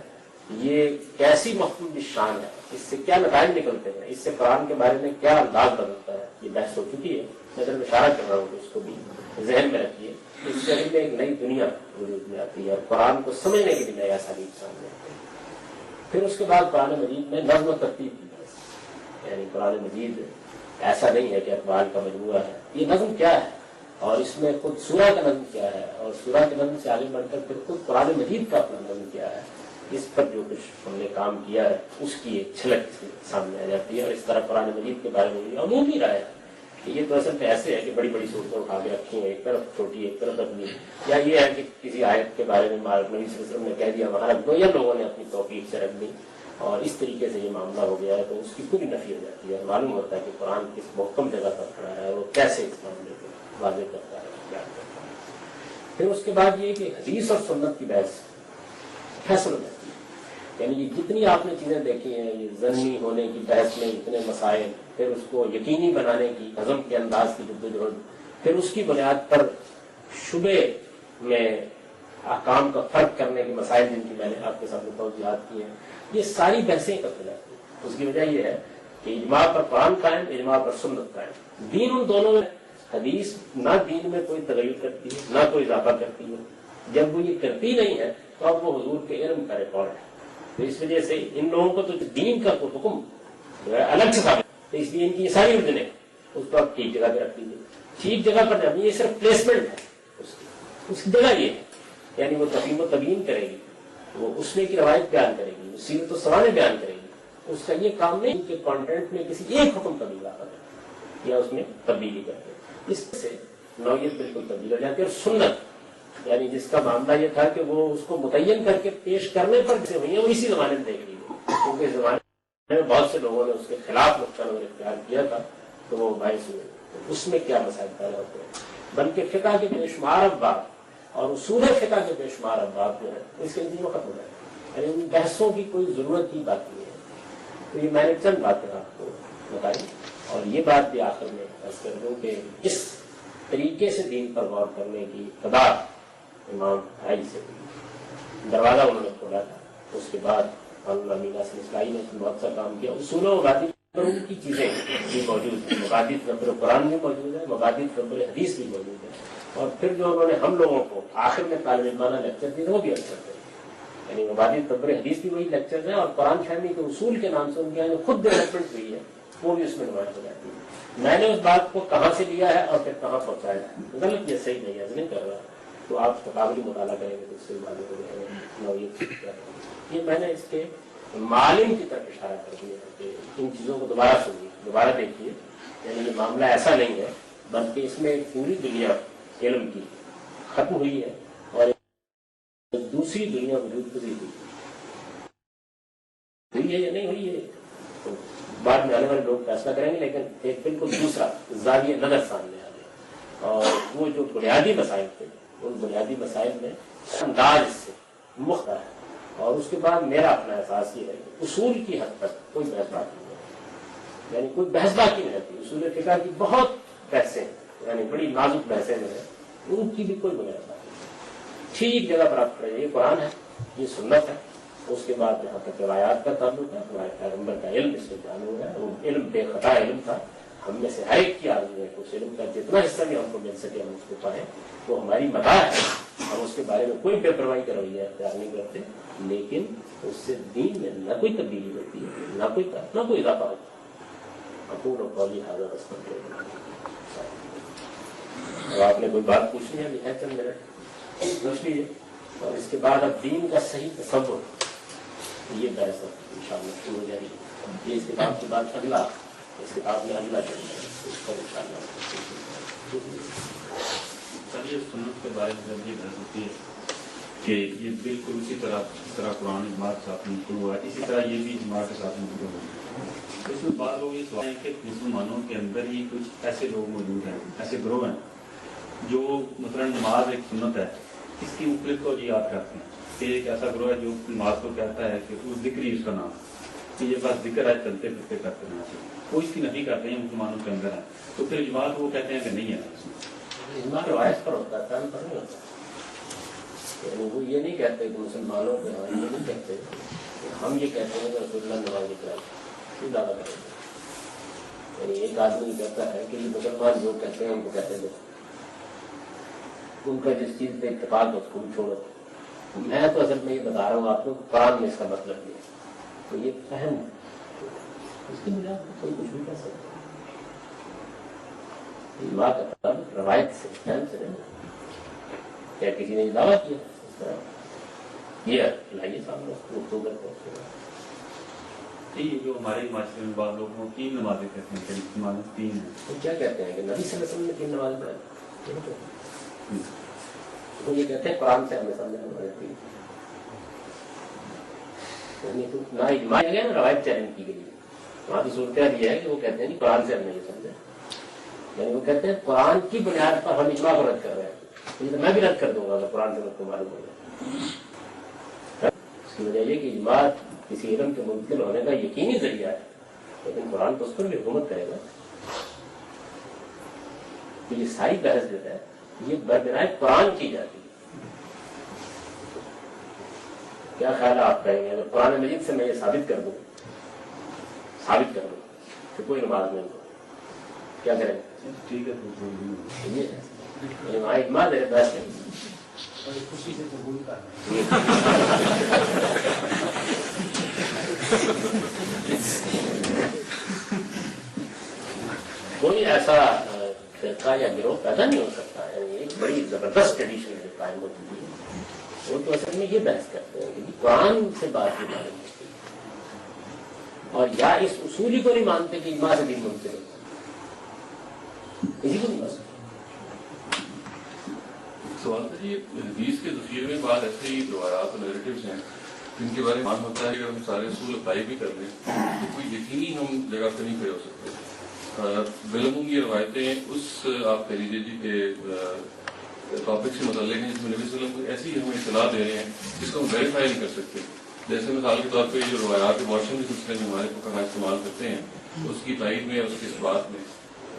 یہ کیسی محفوظ شان ہے, اس سے کیا نتائج نکلتے ہیں, اس سے قرآن کے بارے میں کیا انداز بدلتا ہے, یہ بحث ہو چکی ہے. نظر میں اشارہ کر رہا ہوں کہ اس کو بھی ذہن میں رکھیے. اس سے ایک نئی دنیا وجود میں آتی ہے اور قرآن کو سمجھنے کے لیے نیا سلیق سامنے آتے ہیں. پھر اس کے بعد قرآن مجید میں نظم و ترتیب کی بحث, یعنی قرآن مجید ایسا نہیں ہے کہ اقوال کا مجموعہ ہے. یہ نظم کیا ہے اور اس میں خود سورہ کا نظم کیا ہے اور سورہ کے نظم سے آگے بڑھ کر پھر خود قرآن مجید کا اپنا نظم کیا ہے. اس پر جو کچھ ہم نے کام کیا ہے اس کی ایک جھلک سامنے آ جاتی ہے. اور اس طرح قرآن مجید کے بارے میں عمومی رائے ہے کہ یہ تو اصل میں ایسے ہے کہ بڑی بڑی صورتیں اٹھا کے رکھی ہیں, ایک طرف چھوٹی ایک طرف اپنی, یا یہ ہے کہ کسی آیت کے بارے میں نبی صلی اللہ علیہ وسلم نے کہہ دیا وہاں رکھ دو, یا لوگوں نے اپنی توفیق سے رکھ دی اور اس طریقے سے یہ معاملہ ہو گیا ہے. تو اس کی پوری نفی ہو جاتی ہے. معلوم ہوتا ہے کہ قرآن کس محکم جگہ پر کھڑا ہے, وہ کیسے اس معاملے کو واضح کرتا ہے, بیان کرتا ہے. پھر اس کے بعد یہ کہ حدیث اور سنت کی بحث فیصل ہو جاتی ہے. یعنی یہ جتنی آپ نے چیزیں دیکھی ہیں, یہ ضمنی ہونے کی بحث میں اتنے مسائل, پھر اس کو یقینی بنانے کی ہضم کے انداز کی جدوجہد, پھر اس کی بنیاد پر شبے میں احکام کا فرق کرنے کے مسائل جن کی میں نے آپ کے سامنے توضیحات کی ہیں, یہ ساری بحثیں کرتے جاتی ہیں. اس کی وجہ یہ ہے کہ اجماع پر قرآن قائم, اجماع پر سنت قائم. دین ان دونوں میں, حدیث نہ دین میں کوئی تغیر کرتی ہے نہ کوئی اضافہ کرتی ہے. جب وہ یہ کرتی نہیں ہے تو اب وہ حضور کے علم کا ریکارڈ ہے. تو اس وجہ سے ان لوگوں کو تو دین کا کوئی حکم جو ہے الگ سے ثابت, تو اس لیے ان کی یہ ساری الجھنیں اس کو آپ ٹھیک جگہ پہ رکھ دیجیے. ٹھیک جگہ پر نہیں, یہ صرف پلیسمنٹ ہے اس کی جگہ. یہ ہے یعنی وہ تفہیم و تبیین کرے گی, وہ اس میں کی روایت بیان کرے گی, وہ سیرت و سوانح بیان کرے گی. اس کا یہ کام نہیں کہ کانٹینٹ میں کسی ایک حکم کا اضافہ کرے یا اس میں تبدیلی کرے. اس سے نوعیت بالکل تبدیل ہو جاتی ہے. اور سنت یعنی جس کا معاملہ یہ تھا کہ وہ اس کو متعین کر کے پیش کرنے پر سے ہوئی ہیں, وہ اسی زمانے میں دیکھ لیجیے, کیونکہ اس زمانے میں بہت سے لوگوں نے اس کے خلاف نقطہ نظر اختیار کیا تھا تو وہ باعث ہوئے. اس میں کیا مسائل پیدا ہوتے ہیں, بلکہ فقہ کے بے شمار ابواب اور اصول فقہ کے بے شمار ابواب جو ہے اس کے نتیجے ختم ہو جائے. یعنی ان بحثوں کی کوئی ضرورت ہی باقی نہیں ہے. تو یہ میں نے چند باتیں آپ کو بتائی, اور یہ بات بھی آخر میں عرض کر دوں کہ اس طریقے سے دین پر غور کرنے کی ابتدا امام بھائی سے دروازہ انہوں نے کھولا تھا. اس کے بعد علامہ مینا اسلائی نے بہت سا کام کیا. اصول و مبادی ان کی چیزیں بھی موجود ہیں, مبادی ربر قرآن بھی موجود ہے, مبادی ربر حدیث بھی موجود ہے. اور پھر جو انہوں نے ہم لوگوں کو آخر میں طالب علمانہ لیکچر دی وہ بھی اچھا کرے. یعنی مبادی تدبر حدیث بھی وہی لیکچرز ہیں، اور قرآن فہمی کے اصول کے نام سے ان کے یہاں خود ڈیولپمنٹ ہوئی ہے وہ بھی اس میں نمائش ہو جاتی ہے۔ میں نے اس بات کو کہاں سے لیا ہے اور پھر کہاں پہنچایا ہے، غلط یہ صحیح نہیں ہے، نہیں کر رہا تو آپ تقابلی مطالعہ کریں گے تو اس سے معلوم ہو جائے گا نوعیت کیا ہے۔ یہ میں نے اس کے معالم کی طرف اشارہ کر دیا کہ ان چیزوں کو دوبارہ سنیے، دوبارہ دیکھیے، یعنی یہ معاملہ ایسا نہیں ہے بلکہ اس میں پوری دنیا علم کی ختم ہوئی ہے اور ایک دوسری دنیا وجود پذیر ہوئی ہے یا نہیں ہوئی ہے تو بعد میں آنے والے لوگ فیصلہ کریں گے، لیکن ایک بالکل دوسرا زاویہ نظر سامنے آ گیا، اور وہ جو بنیادی مسائل تھے ان بنیادی مسائل میں انداز سے مختلف ہے، اور اس کے بعد میرا اپنا احساس یہ ہے کہ اصول کی حد تک کوئی بحث باقی نہیں ہے، یعنی کوئی بحث باقی نہیں رہتی، اصول فقہ کی بہت بحثیں یعنی بڑی نازک بحثیں جو ہیں ان کی بھی کوئی بنیاد باقی نہیں، ٹھیک جگہ پر آپ کھڑے، یہ قرآن ہے، یہ سنت ہے، اس کے بعد جہاں تک روایات کا تعلق ہے ہمارے پیغمبر کا علم اس سے تعلق ہے، وہ علم بے خطا علم تھا، ہم میں سے ہر ایک کی آرزو ہے کہ اس علم کا جتنا حصہ بھی ہم کو مل سکے ہم اس کو پڑھیں، وہ ہماری متاع ہے، ہم اس کے بارے میں کوئی بے پرواہی کا رویہ اختیار نہیں کرتے، لیکن اس سے دین میں نہ کوئی تبدیلی ہوتی ہے، نہ کوئی اضافہ ہوتا ہے۔ اقول قولی ھذا واستغفر اللہ۔ اب آپ نے کوئی بات پوچھنی ہے چند منٹ پوچھ لیجیے، اور اس کے بعد اب دین کا صحیح تصور یہ بحث انشاءاللہ شروع ہو جائے گی۔ یہ اس کتاب کے بعد اس کتاب میں اگلا چل رہا ہے اس پر انشاءاللہ۔ سر یہ سنت کے بارے میں یہ بحث ہوتی ہے کہ یہ بالکل اسی طرح قرآن اجماع کے ساتھ منقول ہوا ہے، اسی طرح یہ بھی اجماع کے ساتھ منقول ہوا ہے۔ اس میں بعض لوگ یہ سوال ہیں کہ مسلمانوں کے اندر ہی کچھ ایسے لوگ موجود ہیں، ایسے گروہ ہیں جو مثلا نماز ایک سنت ہے اس کی مختلف توجیہات کرتے ہیں، کہ ایک ایسا گروہ ہے جو نماز کو کہتا ہے کہ وہ ذکری اس کا نام کہ یہ بس ذکر ہے چلتے پھرتے کرتے رہنا چاہیے، وہ اس کی نفی کرتے ہیں مسلمانوں کے اندر ہے، تو پھر اجماع کو وہ کہتے ہیں کہ نہیں ہے اس میں۔ اجماع روایت پر ہوتا ہے، کام پر نہیں ہوتا، یعنی وہ یہ نہیں کہتے کہ مسلمانوں کے ہاں یہ نہیں کہتے کہ ہم یہ کہتے ہیں کہ رسول اللہ نماز کرائی دعویٰ کریں گے، یعنی ایک آدمی کہتا ہے کہ یہ مسلمان جو کہتے ہیں ان کو کہتے ہیں ان کا جس چیز پہ اتفاق اس کو چھوڑو، میں تو اصل میں یہ بتا رہا ہوں آپ کو قرآن میں اس کا مطلب نہیں ہے، تو یہ فہم ہے، اس کی بنیاد پر کوئی کچھ بھی کہہ سکتا ہے، اجماع کا مطلب روایت سے فہم سے نہیں، کیا کسی نے دعویٰ کیا اس طرح یہ لائیے سامنے گفتگو کرتے ہیں۔ یہ جو ہمارے معاشرے میں بعض لوگوں کو 3 نمازیں کہتے ہیں کہ مسلمان 3 ہیں، تو کیا کہتے ہیں کہ نبی صلی اللہ علیہ وسلم نے 3 نماز پڑھائی، تو یہ کہتے ہیں قرآن سے ہمیں سمجھا ہمارے نہ اجماع گیا نہ روایت چیلنج کی گئی، وہاں کی صورتحال یہ ہے کہ وہ کہتے ہیں کہ قرآن سے ہم نے یہ سمجھا، یعنی وہ کہتے ہیں قرآن کی بنیاد پر ہم اجماع کو رد کر رہے ہیں، تو میں بھی رد کر دوں گا اگر قرآن سے مجھ کو معلوم ہو جائے۔ اس کی وجہ یہ کہ اجماع کسی علم کے منتقل ہونے کا یقینی ذریعہ ہے، لیکن قرآن تو اس پر بھی حکومت کرے گا، تو یہ ساری بحث جو ہے یہ بربنائے قرآن کی جاتی ہے۔ کیا خیال ہے آپ کہیں گے اگر قرآن مجید سے میں یہ ثابت کر دوں کہ کوئی نماز نہیں ہو، کیا کریں گے؟ ٹھیک ہے، یہ اجماع دے بحث نہیں، خوشی سے قبول کر کوئی ایسا فرقہ یا گروہ پیدا نہیں ہو سکتا، یعنی ایک بڑی زبردست ٹریڈیشن جو قائم ہو چکی ہے، وہ تو اصل میں یہ بحث کرتے ہیں کہ قرآن سے بات نہیں معلوم ہوتی، اور یا اس اصول ہی کو نہیں مانتے کہ اجماع سے دین ممکن ہوتا ہے، اسی کو نہیں مانتے۔ سوال تھا جی، حدیث کے ذخیرے میں بعض ایسے ہی روایات اور نیریٹیوز ہیں جن کے بارے میں مان ہوتا ہے کہ ہم سارے اصول اپلائی بھی کر لیں تو کوئی یقینی ہم جگہ پہ نہیں کھڑے ہو سکتے۔ بالعموم یہ روایتیں اس آپ کہہ لیجیے جی کہ ٹاپک سے متعلق ہیں جس میں نبی صلی اللہ علیہ وسلم ایسی ہمیں اطلاع دے رہے ہیں جس کو ہم ویریفائی نہیں کر سکتے، جیسے مثال کے طور پہ جو روایات واشنگ کے سلسلے میں ہمارے فقہاء استعمال کرتے ہیں اس کی تائید میں اس کے اس بات میں،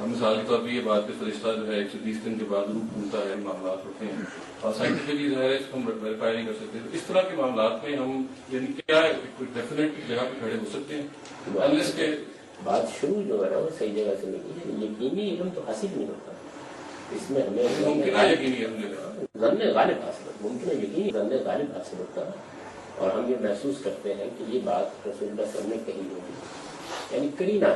ہم مثال کے طور پہ یہ بات کہ فرشتہ جو ہے 130 دن کے بعد روح پھولتا ہے، معاملات ہوتے ہیں اور سائنٹیفکلی ظاہر ہے اس کو ہم ویریفائی نہیں کر سکتے، تو اس طرح کے معاملات میں ہم یعنی کیا کوئی ڈیفینیٹ جگہ پہ کھڑے ہو سکتے ہیں انلیس کے بات شروع جو ہے وہ صحیح جگہ سے نہیں ہے، یقینی علم تو حاصل نہیں ہوتا، اس میں ہمیں ممکن ہے یقینی ہم نے ظن غالب حاصل ہوتا، ممکن ہے یقینی ظن غالب حاصل ہوتا ہے، اور ہم یہ محسوس کرتے ہیں کہ یہ بات رسول اللہ صلی اللہ علیہ وسلم نے کہی ہوگی، یعنی کرینہ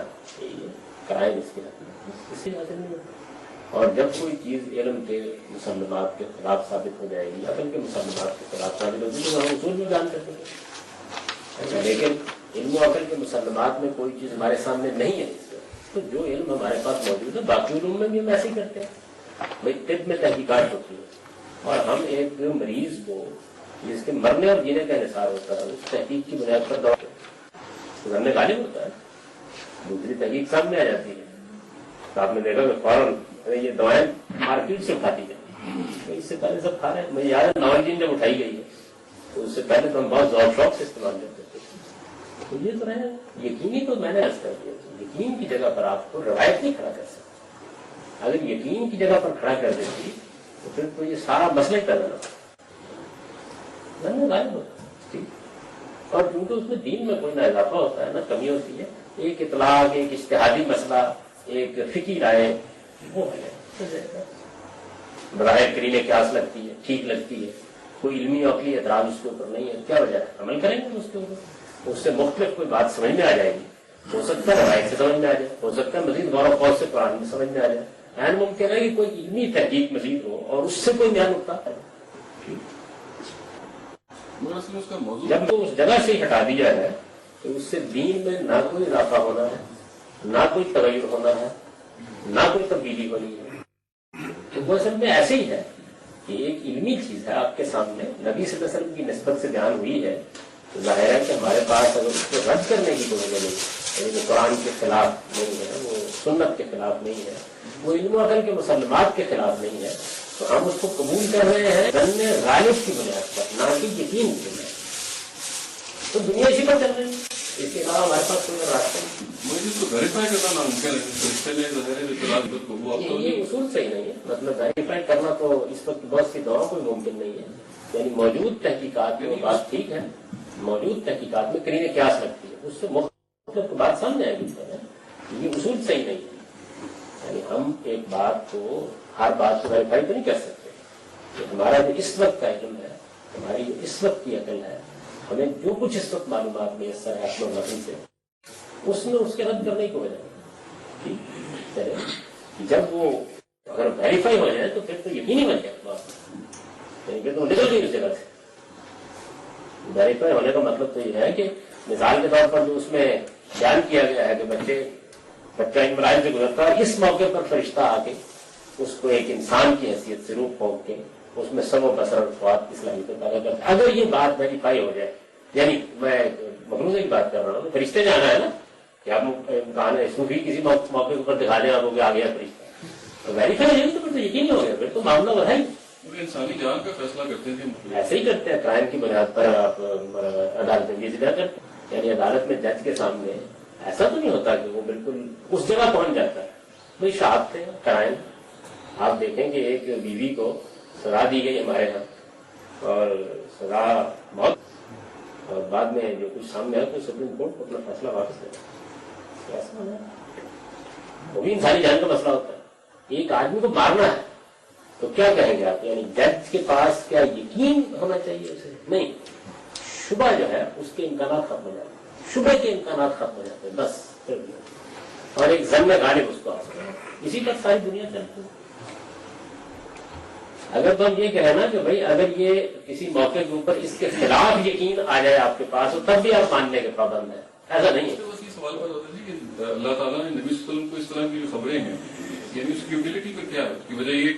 کرائم اس کے حق میں اس سے حاصل نہیں ہوتا۔ اور جب کوئی چیز علم کے مسلمات کے خلاف ثابت ہو جائے گی، عقل کے مسلمات کے خلاف ثابت ہوگی تو ہم اصول میں بیان کرتے ہیں، لیکن علم و عقل کے مسلمات میں کوئی چیز ہمارے سامنے نہیں ہے اس وقت، تو جو علم ہمارے پاس موجود ہے باقی علوم میں بھی ہم ایسے ہی کرتے ہیں۔ بھائی طب میں تحقیقات ہوتی ہے اور ہم ایک مریض کو جس کے مرنے اور جینے کا انحصار ہوتا ہے اس تحقیق کی بنیاد پر دوا گھر میں غالب ہوتا ہے، دوسری تحقیق سامنے آ جاتی ہے، تو آپ نے دیکھا کہ فوراً یہ دوائیں مارکیٹ سے اٹھاتی جاتی، اس سے پہلے سب کھا رہے ہیں۔ مجھے یاد ہے ناولجین جب اٹھائی گئی ہے تو اس سے پہلے تو ہم بہت زور شوق سے استعمال کرتے تھے، تو یہ تو ہے یقینی، تو میں نے عرض کر دیا یقین کی جگہ پر آپ کو روایت نہیں کھڑا کر سکتے، اگر یقین کی جگہ پر کھڑا کر دیتی تو پھر تو یہ سارا مسئلہ ہی پیدا نہ غائب ہوتا، اور کیونکہ اس میں دین میں کوئی نہ اضافہ ہوتا ہے نہ کمی ہوتی ہے، ایک اطلاق، ایک اجتہادی مسئلہ، ایک فقہی رائے، وہ ہے براہ کرینے قیاس لگتی ہے، ٹھیک لگتی ہے، کوئی علمی عقلی اعتراض اس کے اوپر نہیں ہے، کیا وجہ ہے؟ عمل کریں گے اس کے اوپر، اس سے مختلف کوئی بات سمجھ میں آ جائے گی، ہو سکتا ہے روایت سے سمجھ میں آ جائے، ہو سکتا ہے مزید غور و خوض سے قرآن میں سمجھ میں آ جائے، این ممکن ہے کہ کوئی علمی تحقیق مزید ہو اور اس سے کوئی نیا نقطہ مگر اصل میں اس کا موضوع جب تو اس جگہ سے ہی ہٹا دیا ہے تو اس سے دین میں نہ کوئی اضافہ ہونا ہے، نہ کوئی تغیر ہونا ہے، نہ کوئی تبدیلی ہونی ہے، تو وہ اصل میں ایسے ہی ہے کہ ایک علمی چیز ہے آپ کے سامنے، نبی صلی اللہ علیہ وسلم کی نسبت سے بیان ہوئی ہے، تو ظاہر ہے کہ ہمارے پاس اگر اس کو رد کرنے کی کوئی وجہ نہیں، یعنی وہ قرآن کے خلاف نہیں ہے، وہ سنت کے خلاف نہیں ہے، وہ علم و عقل کے مسلمات کے خلاف نہیں ہے، تو ہم اس کو قبول کر رہے ہیں ظن غالب کی بنیاد پر، نہ کہ یقین کی بنیاد پر، تو دنیا اسی پر چل رہی ہے، اس کے علاوہ ہمارے پاس کوئی راستہ نہیں۔ مجھے اس کو ویریفائی کرنا ناممکن ہے، فرشتے نے ظاہر ہے اطلاع کو وہ آپ کو یہ اصول صحیح نہیں ہے، مطلب ویریفائی کرنا تو اس وقت بہت سی دعاؤں کوئی ممکن نہیں ہے، یعنی موجود تحقیقات میں وہ بات ٹھیک ہے، موجود تحقیقات میں کرینہ قیاس لگتی ہے، اس سے مختلف بات سامنے آئے گی، یہ اصول صحیح نہیں ہے، یعنی ہم ایک بات کو ہر بات کو ویریفائی تو نہیں کر سکتے، کہ ہمارا جو اس وقت کا علم ہے، ہماری جو اس وقت کی عقل ہے، ہمیں جو کچھ اس وقت معلومات میسر ہے اپنے نظر سے، اس میں اس کے رد کرنے کو وجہ چلے، جب وہ اگر ویریفائی ہو جائے تو پھر تو یقینی بن جائے بات، یعنی کہ تو نکل گئی اس جگہ سے۔ ویریفائی ہونے کا مطلب تو یہ ہے کہ مثال کے طور پر جو اس میں بیان کیا گیا ہے کہ بچہ ان مراحل سے گزرتا ہے، اس موقع پر فرشتہ آ کے اس کو ایک انسان کی حیثیت سے روح پھونک کے اس میں سم و بصر اور خواب کی صلاحیتیں پیدا کرتا ہے، اگر یہ بات ویریفائی ہو جائے، یعنی میں مفروضے کی بات کر رہا ہوں، فرشتے جانا ہے نا کہ آپ امکان ہے صوفی کسی موقع کے اوپر دکھا دیں آپ کو کہ آ گیا فرشتہ، ویریفائی ہو جائے تو پھر تو یقین ہو گیا، پھر تو معاملہ وہ ہے ہی، انسانی جان کا فیصلہ کرتے تھے، ایسے ہی کرتے ہیں، کرائم کی بنیاد پر آپ عدالت میں ذکر کرتے ہیں، یعنی عدالت میں جج کے سامنے ایسا تو نہیں ہوتا کہ وہ بالکل اس جگہ پہنچ جاتا ہے، بھائی شہادت تھے کرائم، آپ دیکھیں کہ ایک بیوی کو سزا دی گئی ہمارے یہاں اور سزا موت، اور بعد میں جو کچھ سامنے آیا تو سپریم کورٹ کو اپنا فیصلہ واپس لے ایسا ہونا وہ بھی انسانی جان کا مسئلہ ہوتا ہے، ایک آدمی کو مارنا ہے تو کیا کہیں گے آپ، یعنی جج کے پاس کیا یقین ہونا چاہیے اسے؟ نہیں، شبہ جو ہے اس کے امکانات ختم ہو جاتے ہیں، شبہ کے امکانات ختم ہو جاتے ہیں، بس پھر اور ایک ظن غالب اس کو حاصل ہے، اسی پر ساری دنیا چلتی ہے۔ اگر تو ہم یہ کہیں نا کہ بھائی اگر یہ کسی موقع کے اوپر اس کے خلاف یقین آ جائے آپ کے پاس تو تب بھی آپ ماننے کے پابند ہیں، ایسا نہیں ہے۔ بس یہ سوال پیدا ہوتا ہے کہ اللہ تعالیٰ نے نبی صلی اللہ علیہ وسلم کو اس طرح کی جو خبریں ہیں، یعنی اس کی یوٹیلیٹی پر کیا ہے؟ اس کی وجہ یہ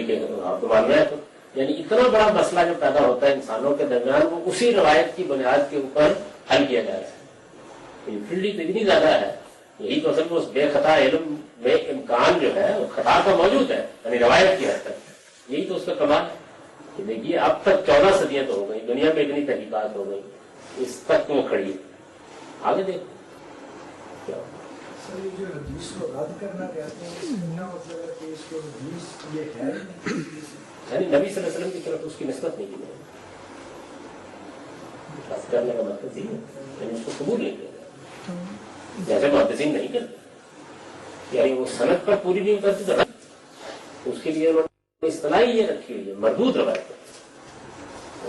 کہ آپ کو مان رہے ہیں تو یعنی اتنا بڑا مسئلہ جو پیدا ہوتا ہے انسانوں کے درمیان وہ اسی روایت کی بنیاد کے اوپر حل کیا جائے گا، فیلڈی تو اتنی زیادہ ہے، یہی تو اصل میں اس بے خطا علم میں امکان جو ہے وہ خطا کا موجود ہے، یعنی روایت کی حد تک، یہی تو اس کا کمال ہے کہ دیکھیے اب تک 14 صدیاں تو ہو گئی، دنیا میں اتنی تحقیقات ہو گئی، اس تک وہ کھڑی ہے، آگے دیکھو کیا سر، یہ جو حدیث کو رد کرنا کہتے ہیں، اس کا کیا مطلب ہے کہ اس کو حدیث یہ ہے یعنی نبی صلی اللہ علیہ وسلم کی طرف اس کی نسبت نہیں کی رد کرنے کا مطلب یہ ہے یعنی اس کو قبول نہیں کیا جیسے محدثین نہیں کرتے، یعنی وہ سند پر پوری نہیں کرتی تو اس کے لیے انہوں نے اصطلاح یہ رکھی ہوئی ہے مردود روایت،